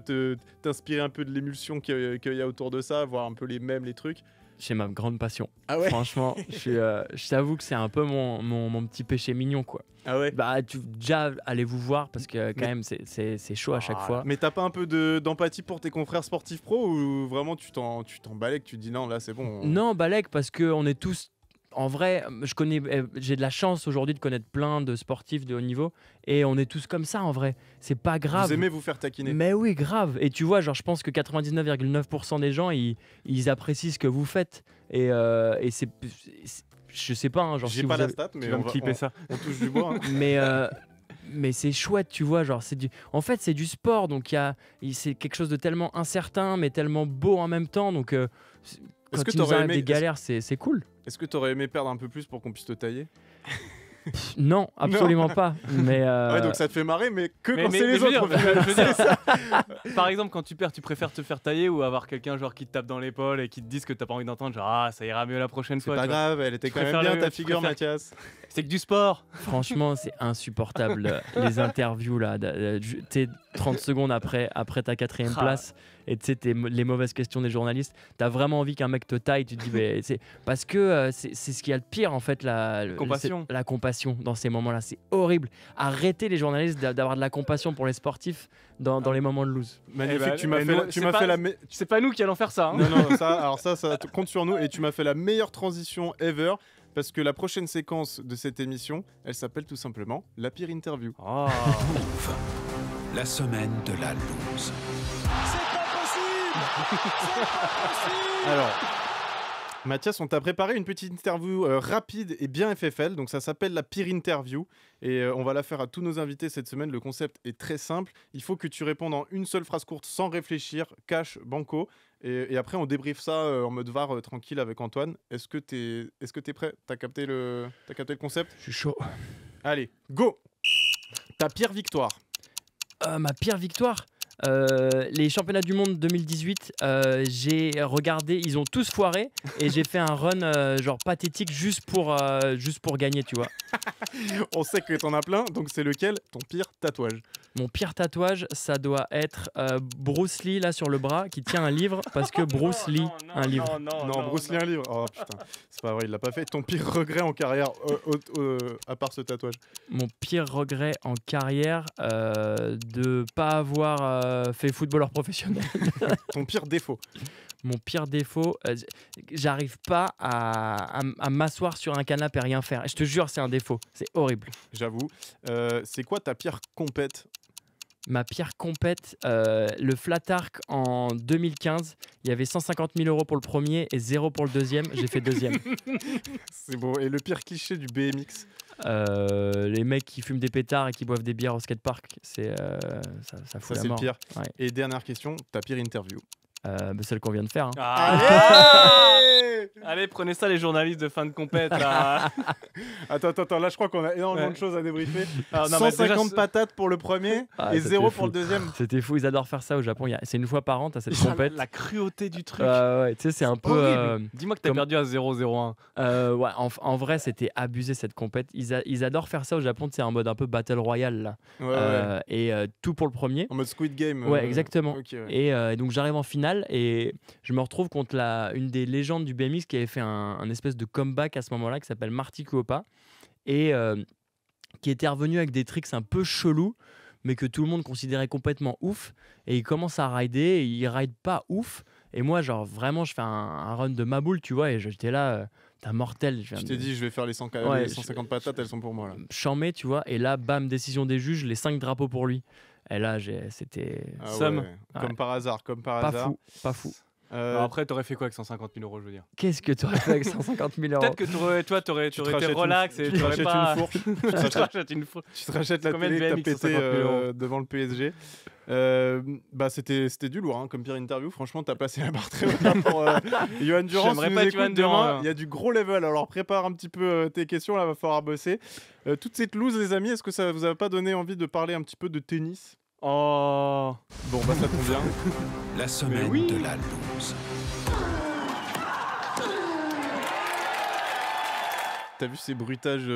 Speaker 1: t'inspirer un peu de l'émulsion qu'il y a autour de ça, voir un peu les mèmes, les trucs.
Speaker 3: C'est ma grande passion.
Speaker 1: Ah ouais.
Speaker 3: Franchement, je t'avoue que c'est un peu mon petit péché mignon quoi.
Speaker 1: Ah ouais.
Speaker 3: Bah déjà allez vous voir parce que quand même c'est chaud à chaque fois.
Speaker 1: Mais t'as pas un peu d'empathie pour tes confrères sportifs pro ou vraiment tu t'en balais que tu te dis non là c'est bon.
Speaker 3: Non, Balek, parce qu'on est tous. En vrai, j'ai de la chance aujourd'hui de connaître plein de sportifs de haut niveau et on est tous comme ça en vrai. C'est pas grave.
Speaker 1: Vous aimez vous faire taquiner.
Speaker 3: Mais oui, grave. Et tu vois, genre, je pense que 99,9% des gens, ils apprécient ce que vous faites. Et je sais pas, hein, genre,
Speaker 1: J'ai
Speaker 3: si
Speaker 1: pas
Speaker 3: vous
Speaker 1: la
Speaker 3: avez-
Speaker 1: stat mais
Speaker 2: Tu vas
Speaker 1: on
Speaker 2: me clipper ça.
Speaker 1: on touche du bois. Hein.
Speaker 3: mais c'est chouette, tu vois, genre en fait c'est du sport, donc c'est quelque chose de tellement incertain mais tellement beau en même temps, donc quand
Speaker 1: que
Speaker 3: il nous
Speaker 1: t'aurais
Speaker 3: arrive
Speaker 1: aimé-
Speaker 3: des galères c'est cool.
Speaker 1: Est-ce que t'aurais aimé perdre un peu plus pour qu'on puisse te tailler?
Speaker 3: Non, absolument pas, mais
Speaker 1: Ouais donc ça te fait marrer mais que quand c'est
Speaker 2: mais
Speaker 1: les
Speaker 2: je veux
Speaker 1: autres.
Speaker 2: dire,
Speaker 1: au final.
Speaker 2: je veux dire, par exemple, quand tu perds, tu préfères te faire tailler ou avoir quelqu'un genre qui te tape dans l'épaule et qui te dise que t'as pas envie d'entendre, genre ah ça ira mieux la prochaine
Speaker 1: C'est
Speaker 2: fois.
Speaker 1: pas
Speaker 2: tu vois.
Speaker 1: grave, elle était
Speaker 2: Je
Speaker 1: quand même
Speaker 2: préfère
Speaker 1: bien ta
Speaker 2: je
Speaker 1: figure
Speaker 2: préfère-
Speaker 1: Mathias.
Speaker 2: C'est que du sport.
Speaker 3: franchement c'est insupportable les interviews là, tu sais 30 secondes après ta 4e
Speaker 2: Ah.
Speaker 3: place et tu sais les mauvaises questions des journalistes, t'as vraiment envie qu'un mec te taille, tu te dis mais c'est parce que c'est ce qu'il y a de pire en fait,
Speaker 2: Compassion.
Speaker 3: la compassion dans ces moments-là, c'est horrible. Arrêtez les journalistes d'avoir de la compassion pour les sportifs dans les moments de lose.
Speaker 1: Magnifique,
Speaker 2: Eh ben,
Speaker 1: tu m'as
Speaker 2: mais
Speaker 1: fait
Speaker 2: non,
Speaker 1: la- tu
Speaker 2: c'est
Speaker 1: m'as
Speaker 2: pas-
Speaker 1: fait la
Speaker 2: C'est pas nous qui allons faire ça. Hein.
Speaker 1: Non, non, ça compte sur nous. Et tu m'as fait la meilleure transition ever. Parce que la prochaine séquence de cette émission, elle s'appelle tout simplement La pire interview.
Speaker 2: Oh.
Speaker 4: Move. La semaine de la loose.
Speaker 1: Alors, Mathias, on t'a préparé une petite interview rapide et bien FFL. Donc ça s'appelle La pire interview. Et on va la faire à tous nos invités cette semaine. Le concept est très simple. Il faut que tu répondes en une seule phrase courte sans réfléchir, cash, banco. Et après, on débriefe ça en mode VAR tranquille avec Antoine. Est-ce que t'es prêt? T'as capté le concept?
Speaker 3: Je suis chaud.
Speaker 1: Allez, go! Ta pire victoire.
Speaker 3: Ma pire victoire, les championnats du monde 2018, j'ai regardé, ils ont tous foiré et j'ai fait un run genre pathétique juste pour gagner, tu vois.
Speaker 1: On sait que t'en as plein, donc c'est lequel ton pire tatouage?
Speaker 3: Mon pire tatouage, ça doit être Bruce Lee là sur le bras qui tient un livre parce que Bruce Lee, un livre.
Speaker 1: Non, Bruce Lee un livre. Oh putain, c'est pas vrai, il l'a pas fait. Ton pire regret en carrière, à part ce tatouage?
Speaker 3: Mon pire regret en carrière, de pas avoir fait footballeur professionnel.
Speaker 1: Ton pire défaut?
Speaker 3: Mon pire défaut, j'arrive pas à m'asseoir sur un canapé et rien faire. Je te jure, c'est un défaut. C'est horrible.
Speaker 1: J'avoue. C'est quoi ta pire compète?
Speaker 3: Ma pire compète, le Flat Arc en 2015, il y avait 150 000 € pour le premier et 0 pour le deuxième. J'ai fait deuxième.
Speaker 1: C'est beau. Et le pire cliché du BMX?
Speaker 3: Les mecs qui fument des pétards et qui boivent des bières au skatepark, ça fout
Speaker 1: Ça,
Speaker 3: la
Speaker 1: c'est le
Speaker 3: mort.
Speaker 1: pire.
Speaker 3: Ouais.
Speaker 1: Et dernière question, ta pire interview?
Speaker 3: Celle qu'on vient de faire. Hein.
Speaker 1: Allez
Speaker 2: Allez, prenez ça les journalistes de fin de compète là.
Speaker 1: Attends, là je crois qu'on a énormément de choses à débriefer.
Speaker 2: Alors, non, mais
Speaker 1: 150
Speaker 2: déjà,
Speaker 1: patates pour le premier et
Speaker 3: c'était
Speaker 1: 0
Speaker 3: fou.
Speaker 1: pour le deuxième.
Speaker 3: C'était fou, ils adorent faire ça au Japon. C'est une fois par an, t'as cette compète.
Speaker 2: la cruauté du truc.
Speaker 3: Ouais, tu sais, c'est un peu.
Speaker 2: Horrible. Dis-moi que t'as
Speaker 3: comme-
Speaker 2: perdu à 0-0-1.
Speaker 3: Ouais, en vrai, c'était abusé cette compète. Ils adorent faire ça au Japon, c'est en mode un peu Battle Royale là.
Speaker 1: Ouais.
Speaker 3: Et tout pour le premier.
Speaker 1: En mode Squid Game.
Speaker 3: Ouais, exactement.
Speaker 1: Ok, ouais.
Speaker 3: Et donc j'arrive en finale et je me retrouve contre une des légendes du BMX qui avait fait un espèce de comeback à ce moment-là qui s'appelle Marty Kuopa et qui était revenu avec des tricks un peu chelous mais que tout le monde considérait complètement ouf et il commence à rider et il ride pas ouf et moi genre vraiment je fais un run de ma boule tu vois et j'étais là t'es mortel.
Speaker 1: Je t'ai dit je vais faire les 150 patates, elles sont pour moi là.
Speaker 3: Chamé tu vois et là bam décision des juges les 5 drapeaux pour lui et là c'était
Speaker 1: Ah
Speaker 2: Somme.
Speaker 1: ouais. Comme par hasard,
Speaker 3: pas fou.
Speaker 2: Alors après, t'aurais fait quoi avec 150 000 €, je veux dire?
Speaker 3: Qu'est-ce que tu aurais fait avec 150 000 €?
Speaker 2: Peut-être que t'aurais été relax et
Speaker 1: tu
Speaker 2: tu aurais
Speaker 1: rachètes
Speaker 2: pas.
Speaker 1: une fourche.
Speaker 2: Tu te rachètes une fourche.
Speaker 1: Tu te rachètes la
Speaker 2: Combien de
Speaker 1: télé que t'as
Speaker 2: BMX, 150 000
Speaker 1: pété devant le PSG. C'était du lourd hein, comme pire interview. Franchement, t'as passé la barre très haut là pour Johan Durand.
Speaker 2: J'aimerais
Speaker 1: Si
Speaker 2: pas
Speaker 1: nous
Speaker 2: être Johan
Speaker 1: écoutes
Speaker 2: Durand,
Speaker 1: demain,
Speaker 2: alors.
Speaker 1: il y a du gros level. Alors prépare un petit peu tes questions là, va falloir bosser. Toute cette loose, les amis, est-ce que ça vous a pas donné envie de parler un petit peu de tennis?
Speaker 2: Oh.
Speaker 1: Bon, bah ça tombe bien.
Speaker 4: La semaine
Speaker 2: oui.
Speaker 4: de la loose.
Speaker 1: T'as vu ces bruitages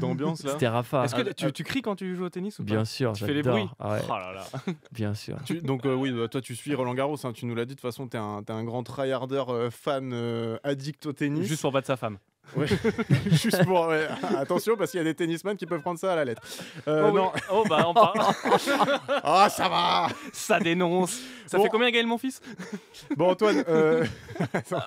Speaker 1: d'ambiance là?
Speaker 3: C'était Rafa.
Speaker 2: Est-ce que tu cries quand tu joues au tennis ou pas?
Speaker 3: Bien sûr,
Speaker 2: Tu fais les
Speaker 3: j'adore.
Speaker 2: bruits.
Speaker 3: Ah ouais,
Speaker 2: Oh là là.
Speaker 3: bien sûr.
Speaker 1: Donc oui, bah, toi tu suis Roland Garros, hein, tu nous l'as dit, de toute façon t'es un grand tryharder fan addict au tennis.
Speaker 2: Juste pour battre sa femme.
Speaker 1: Ouais. Juste pour... ouais. Attention parce qu'il y a des tennisman qui peuvent prendre ça à la lettre.
Speaker 2: Oh,
Speaker 1: non.
Speaker 2: oui. Oh bah on parle.
Speaker 1: Ah ça va.
Speaker 2: Ça dénonce. Ça
Speaker 1: Bon.
Speaker 2: fait combien Gaël mon fils?
Speaker 1: Bon Antoine, attends,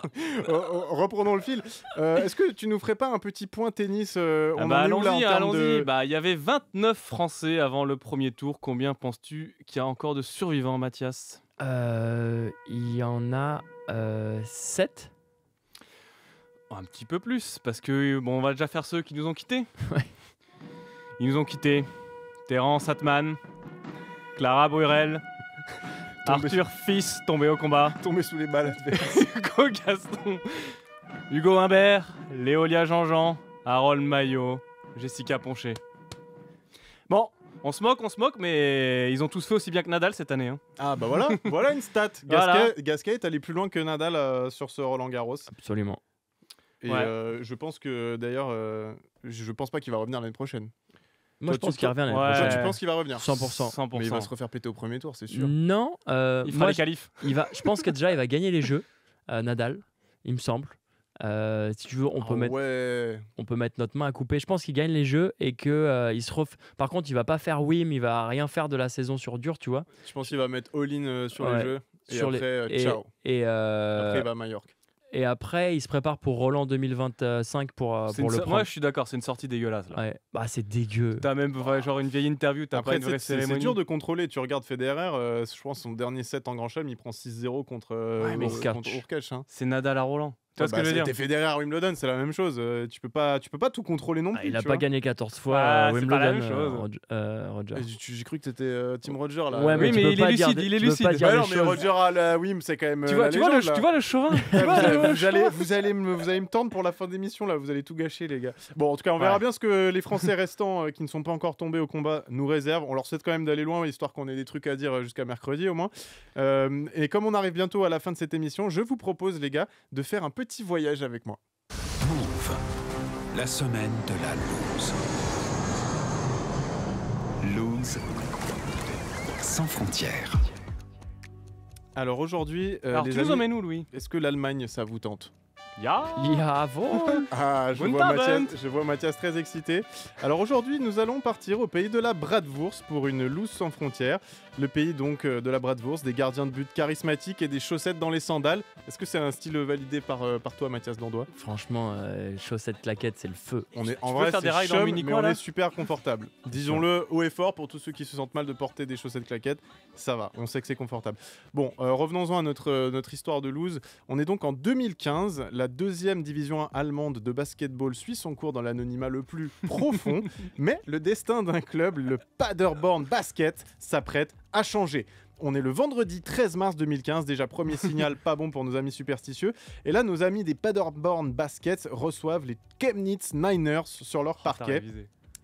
Speaker 1: reprenons le fil. Est-ce que tu nous ferais pas un petit point tennis on en est où là en termes
Speaker 2: allons-y.
Speaker 1: de...
Speaker 2: Bah il y avait 29 Français avant le premier tour. Combien penses-tu qu'il y a encore de survivants, Mathias?
Speaker 3: Il y en a 7.
Speaker 2: Un petit peu plus, parce que bon, on va déjà faire ceux qui nous ont quittés.
Speaker 3: Ouais.
Speaker 2: Ils nous ont quittés. Terence Atman, Clara Bourrel, Arthur Fils tombé au combat,
Speaker 1: Tomber sous les balles.
Speaker 2: Hugo Gaston, Hugo Humbert, Léolia Jean-Jean, Harold Maillot, Jessica Poncher. Bon, on se moque, mais ils ont tous fait aussi bien que Nadal cette année. Hein.
Speaker 1: Ah bah voilà, voilà une stat.
Speaker 2: Voilà.
Speaker 1: Gasquet est allé plus loin que Nadal sur ce Roland Garros.
Speaker 3: Absolument.
Speaker 1: Et
Speaker 2: Ouais.
Speaker 1: je pense que d'ailleurs, je pense pas qu'il va revenir l'année prochaine.
Speaker 3: Moi,
Speaker 1: Toi,
Speaker 3: je pense
Speaker 1: tu
Speaker 3: qu'il revient l'année
Speaker 2: Ouais.
Speaker 3: prochaine.
Speaker 1: Toi, tu penses qu'il va revenir
Speaker 3: 100%.
Speaker 2: 100%.
Speaker 1: Mais il va se refaire péter au premier tour, c'est sûr.
Speaker 3: Non,
Speaker 2: Il fera
Speaker 3: moi,
Speaker 2: les qualifs.
Speaker 3: je pense que déjà, il va gagner les jeux. Nadal, il me semble. Si tu veux, on peut mettre notre main à couper. Je pense qu'il gagne les jeux et que il se Par contre, il va pas faire Wim, il va rien faire de la saison sur dur, tu vois.
Speaker 1: Je pense qu'il va mettre all-in sur
Speaker 3: Ouais.
Speaker 1: les jeux. Et
Speaker 3: Sur
Speaker 1: après,
Speaker 3: et,
Speaker 1: ciao.
Speaker 3: Et,
Speaker 1: Après, il va à Majorque.
Speaker 3: et après, il se prépare pour Roland 2025 pour le prendre.
Speaker 2: Moi, je suis d'accord, c'est une sortie dégueulasse. Là.
Speaker 3: Ouais. Bah, c'est dégueu.
Speaker 2: T'as même genre une vieille interview, t'as pas
Speaker 1: Après,
Speaker 2: une vraie
Speaker 1: c'est
Speaker 2: cérémonie.
Speaker 1: dur de contrôler. Tu regardes Federer, je pense son dernier set en Grand Chelem, il prend 6-0 contre Urkacz. Hein.
Speaker 2: C'est Nadal à Roland. Tu vois ce que je veux dire?
Speaker 1: C'était Federer à Wimbledon, c'est la même chose. Tu peux pas tout contrôler non plus.
Speaker 3: Il a
Speaker 1: tu
Speaker 3: pas
Speaker 1: vois.
Speaker 3: gagné 14 fois
Speaker 2: Ah, c'est
Speaker 3: Wimbledon,
Speaker 2: pas la même chose.
Speaker 3: Roger.
Speaker 1: J'ai cru que t'étais Team Roger là.
Speaker 3: Ouais,
Speaker 2: Oui,
Speaker 3: tu
Speaker 2: mais
Speaker 3: peux
Speaker 2: il
Speaker 3: pas
Speaker 2: est
Speaker 3: dire
Speaker 2: lucide,
Speaker 3: des-
Speaker 2: il est
Speaker 3: tu peux pas
Speaker 2: lucide.
Speaker 3: dire
Speaker 1: Ouais,
Speaker 3: des
Speaker 1: non, mais
Speaker 3: choses.
Speaker 1: Roger à la Wim, c'est quand même.
Speaker 2: Tu vois,
Speaker 1: la
Speaker 2: tu vois
Speaker 1: légende, là.
Speaker 2: tu vois le chauvin.
Speaker 1: Vous allez me tendre pour la fin d'émission là, vous allez tout gâcher les gars. Bon, en tout cas, on verra
Speaker 2: Ouais.
Speaker 1: bien ce que les Français restants qui ne sont pas encore tombés au combat nous réservent. On leur souhaite quand même d'aller loin, histoire qu'on ait des trucs à dire jusqu'à mercredi au moins. Et comme on arrive bientôt à la fin de cette émission, je vous propose les gars de faire un petit voyage avec moi.
Speaker 4: Move. La semaine de la loose. Loose. Sans frontières.
Speaker 1: Alors aujourd'hui,
Speaker 2: Alors,
Speaker 1: les
Speaker 2: tu nous
Speaker 1: amis,
Speaker 2: emmènes où, Louis?
Speaker 1: est-ce que l'Allemagne ça vous tente?
Speaker 3: Jawohl.
Speaker 1: Ah,
Speaker 2: Wunderbar.
Speaker 1: je vois Mathias très excité. Alors aujourd'hui, nous allons partir au pays de la Bratwurst pour une loose sans frontières. Le pays donc de la Bratwurst, des gardiens de but charismatiques et des chaussettes dans les sandales. Est-ce que c'est un style validé par toi, Mathias Dandois?
Speaker 3: Franchement, chaussettes claquettes, c'est le feu.
Speaker 1: On est,
Speaker 2: Tu
Speaker 1: en
Speaker 2: peux
Speaker 1: vrai,
Speaker 2: faire
Speaker 1: c'est
Speaker 2: des rails dans le
Speaker 1: chum,
Speaker 2: mini-coin,
Speaker 1: mais on
Speaker 2: là
Speaker 1: est super confortable. Disons-le haut et fort pour tous ceux qui se sentent mal de porter des chaussettes claquettes. Ça va, on sait que c'est confortable. Bon, revenons-en à notre histoire de loose. On est donc en 2015. La deuxième division allemande de basketball suit son cours dans l'anonymat le plus profond. Mais le destin d'un club, le Paderborn Basket, s'apprête à changer. On est le vendredi 13 mars 2015, déjà premier signal pas bon pour nos amis superstitieux. Et là, nos amis des Paderborn Basket reçoivent les Chemnitz Niners sur leur parquet.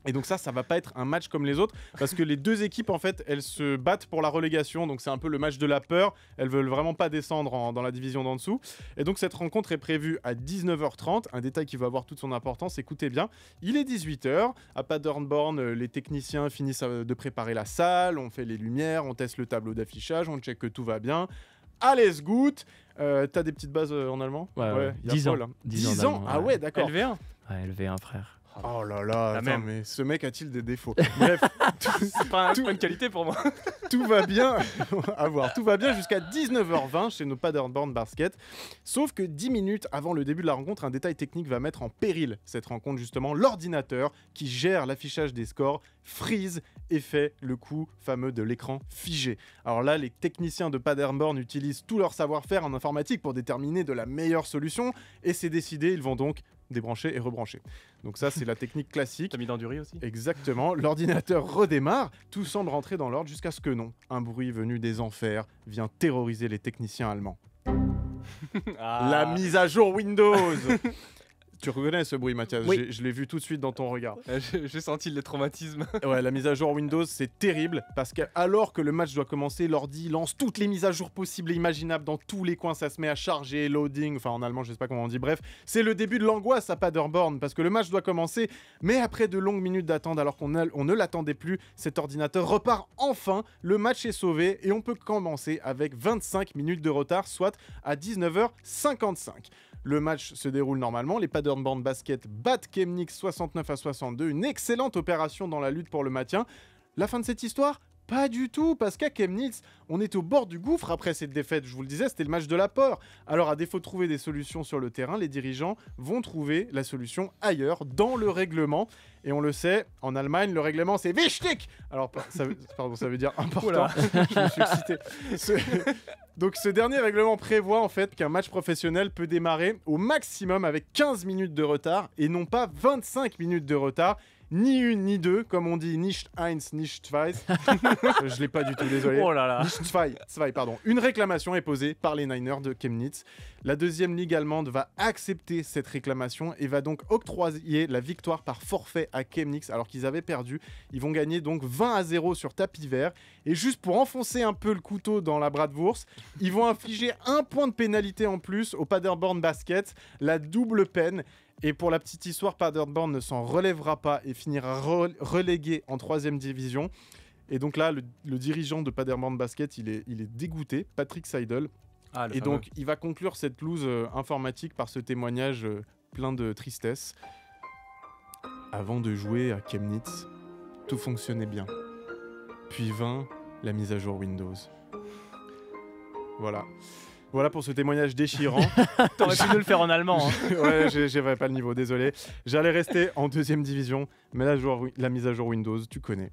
Speaker 1: Et donc ça va pas être un match comme les autres parce que les deux équipes en fait elles se battent pour la relégation, donc c'est un peu le match de la peur, elles veulent vraiment pas descendre dans la division d'en dessous. Et donc cette rencontre est prévue à 19h30, un détail qui va avoir toute son importance, écoutez bien, il est 18h, à Paderborn les techniciens finissent de préparer la salle, on fait les lumières, on teste le tableau d'affichage, on check que tout va bien. Allez, goût. T'as des petites bases en allemand?
Speaker 3: Ouais.
Speaker 1: Y a
Speaker 3: 10 ans.
Speaker 1: Paul, hein.
Speaker 3: 10
Speaker 1: ans. Ah ouais, d'accord.
Speaker 2: LV1.
Speaker 3: Ouais, LV1, frère.
Speaker 1: Oh là là, attends,
Speaker 2: même.
Speaker 1: mais ce mec a-t-il des défauts? Bref,
Speaker 2: C'est pas une qualité pour moi.
Speaker 1: tout va bien. À voir. Tout va bien jusqu'à 19h20 chez nos Paderborn Basket. Sauf que 10 minutes avant le début de la rencontre, un détail technique va mettre en péril cette rencontre justement. L'ordinateur qui gère l'affichage des scores freeze et fait le coup fameux de l'écran figé. Alors là, les techniciens de Paderborn utilisent tout leur savoir-faire en informatique pour déterminer de la meilleure solution. Et c'est décidé, ils vont donc débrancher et rebrancher. Donc ça, c'est la technique classique.
Speaker 2: T'as mis dans du riz aussi?
Speaker 1: Exactement, l'ordinateur redémarre, tout semble rentrer dans l'ordre jusqu'à ce que non. Un bruit venu des enfers vient terroriser les techniciens allemands. La mise à jour Windows. Tu reconnais ce bruit, Mathias?
Speaker 3: Oui.
Speaker 1: Je l'ai vu tout de suite dans ton regard.
Speaker 2: J'ai senti le traumatisme.
Speaker 1: Ouais, la mise à jour Windows, c'est terrible parce que alors que le match doit commencer, l'ordi lance toutes les mises à jour possibles et imaginables dans tous les coins. Ça se met à charger, loading, enfin en allemand, je sais pas comment on dit. Bref, c'est le début de l'angoisse à Paderborn parce que le match doit commencer. Mais après de longues minutes d'attente, alors qu'on ne l'attendait plus, cet ordinateur repart enfin. Le match est sauvé et on peut commencer avec 25 minutes de retard, soit à 19h55. Le match se déroule normalement, les Paderborn Basket battent Chemnitz 69-62, une excellente opération dans la lutte pour le maintien. La fin de cette histoire? Pas du tout, parce qu'à Chemnitz, on est au bord du gouffre après cette défaite. Je vous le disais, c'était le match de la peur. Alors, à défaut de trouver des solutions sur le terrain, les dirigeants vont trouver la solution ailleurs, dans le règlement. Et on le sait, en Allemagne, le règlement, c'est wichtig. Alors, ça veut dire important. Je me suis excité. Donc, ce dernier règlement prévoit en fait qu'un match professionnel peut démarrer au maximum avec 15 minutes de retard et non pas 25 minutes de retard. Ni une ni deux, comme on dit, nicht eins, nicht zwei. Je l'ai pas du tout, désolé.
Speaker 2: Oh là là.
Speaker 1: Nicht zwei, pardon. Une réclamation est posée par les Niners de Chemnitz. La deuxième ligue allemande va accepter cette réclamation et va donc octroyer la victoire par forfait à Chemnitz alors qu'ils avaient perdu. Ils vont gagner donc 20-0 sur tapis vert. Et juste pour enfoncer un peu le couteau dans la Bratwurst, ils vont infliger 1 point de pénalité en plus au Paderborn Basket, la double peine. Et pour la petite histoire, Paderborn ne s'en relèvera pas et finira relégué en 3e division. Et donc là, le dirigeant de Paderborn Basket, il est dégoûté, Patrick Seidel. Et donc, il va conclure cette loose informatique par ce témoignage plein de tristesse. Avant de jouer à Chemnitz, tout fonctionnait bien. Puis vint la mise à jour Windows. Voilà. Voilà pour ce témoignage déchirant.
Speaker 2: T'aurais pu le faire en allemand. Hein.
Speaker 1: Ouais, j'avais pas le niveau, désolé. J'allais rester en 2e division, mais la mise à jour Windows, tu connais.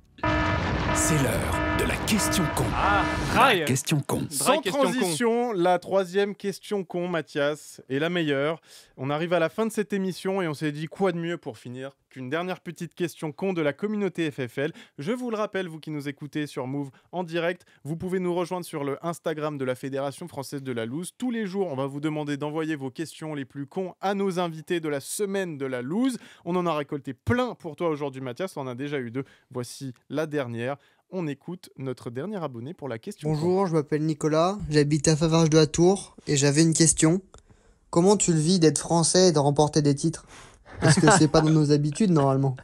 Speaker 4: C'est l'heure de la question con.
Speaker 2: Ah,
Speaker 4: La
Speaker 2: Rai.
Speaker 4: question con.
Speaker 1: Sans
Speaker 2: question
Speaker 1: transition, la 3e question con, Mathias, est la meilleure. On arrive à la fin de cette émission et on s'est dit quoi de mieux pour finir qu'une dernière petite question con de la communauté FFL. Je vous le rappelle, vous qui nous écoutez sur Move en direct, vous pouvez nous rejoindre sur le Instagram de la Fédération Française de la Loose. Tous les jours, on va vous demander d'envoyer vos questions les plus cons à nos invités de la semaine de la Loose. On en a récolté plein pour toi aujourd'hui, Mathias. On en a déjà eu 2. Voici la dernière. On écoute notre dernier abonné pour la question.
Speaker 9: Bonjour, je m'appelle Nicolas, j'habite à Favarge de la Tour et j'avais une question. Comment tu le vis d'être français et de remporter des titres? Parce que c'est pas dans nos habitudes normalement.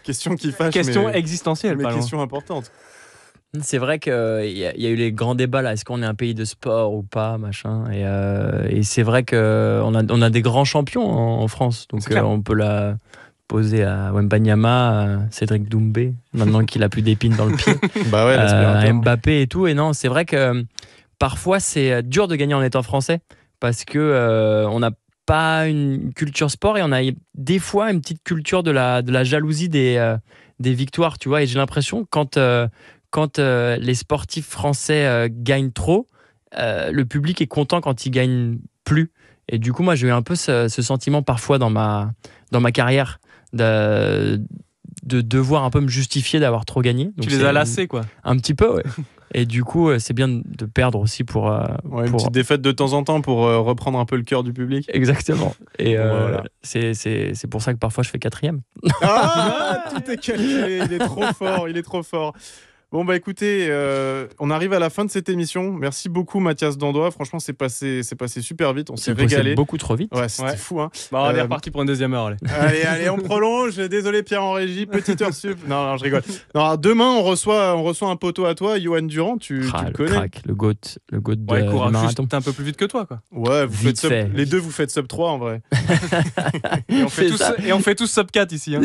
Speaker 1: Question qui fâche,
Speaker 2: Question
Speaker 1: mais
Speaker 2: existentielle,
Speaker 1: mais
Speaker 2: pas loin.
Speaker 1: question importante.
Speaker 3: C'est vrai qu'il y a eu les grands débats là. Est-ce qu'on est un pays de sport ou pas, machin. Et c'est vrai qu'on a des grands champions en France. Donc on peut la poser à Wembanyama, à Cédric Doumbé, maintenant qu'il a plus d'épines dans le pied,
Speaker 1: Bah ouais,
Speaker 3: à Mbappé et tout. Et non, c'est vrai que parfois c'est dur de gagner en étant français parce que on n'a pas une culture sport et on a des fois une petite culture de la jalousie des victoires, tu vois. Et j'ai l'impression quand les sportifs français gagnent trop, le public est content quand ils gagnent plus. Et du coup, moi, j'ai eu un peu ce sentiment parfois dans ma carrière de devoir un peu me justifier d'avoir trop gagné. Donc
Speaker 2: tu les as lassés, quoi.
Speaker 3: Un petit peu, ouais. Et du coup, c'est bien de perdre aussi pour...
Speaker 1: une petite défaite de temps en temps pour reprendre un peu le cœur du public.
Speaker 3: Exactement. Et
Speaker 1: voilà.
Speaker 3: c'est pour ça que parfois je fais 4e.
Speaker 1: Ah, tout est calculé, il est trop fort. Bon bah écoutez, on arrive à la fin de cette émission. Merci beaucoup Mathias Dandois. Franchement, c'est passé super vite. On s'est régalé.
Speaker 3: Beaucoup trop vite.
Speaker 1: Ouais, c'était fou. Hein.
Speaker 2: Bah, on est reparti pour une deuxième heure.
Speaker 1: Allez, on prolonge. Désolé Pierre en régie, petite heure sup. Non, je rigole. Non, demain, on reçoit un poteau à toi, Johan Durand. Tu le connais.
Speaker 3: Crack, le GOAT de
Speaker 2: il court
Speaker 3: marathon.
Speaker 2: juste un peu plus vite que toi, quoi.
Speaker 1: Ouais,
Speaker 3: fait.
Speaker 1: Les deux, vous faites sub 3 en vrai.
Speaker 2: et on fait tous sub 4 ici. Hein.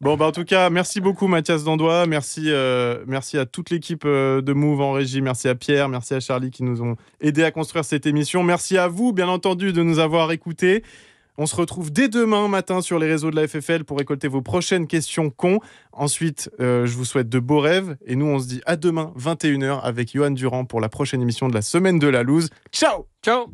Speaker 1: Bon, bah en tout cas, merci beaucoup Mathias Dandois. Merci à toute l'équipe de Move en régie. Merci à Pierre, merci à Charlie qui nous ont aidés à construire cette émission. Merci à vous, bien entendu, de nous avoir écoutés. On se retrouve dès demain matin sur les réseaux de la FFL pour récolter vos prochaines questions cons. Ensuite, je vous souhaite de beaux rêves. Et nous, on se dit à demain, 21h, avec Johan Durand pour la prochaine émission de la Semaine de la Loose. Ciao!
Speaker 2: Ciao!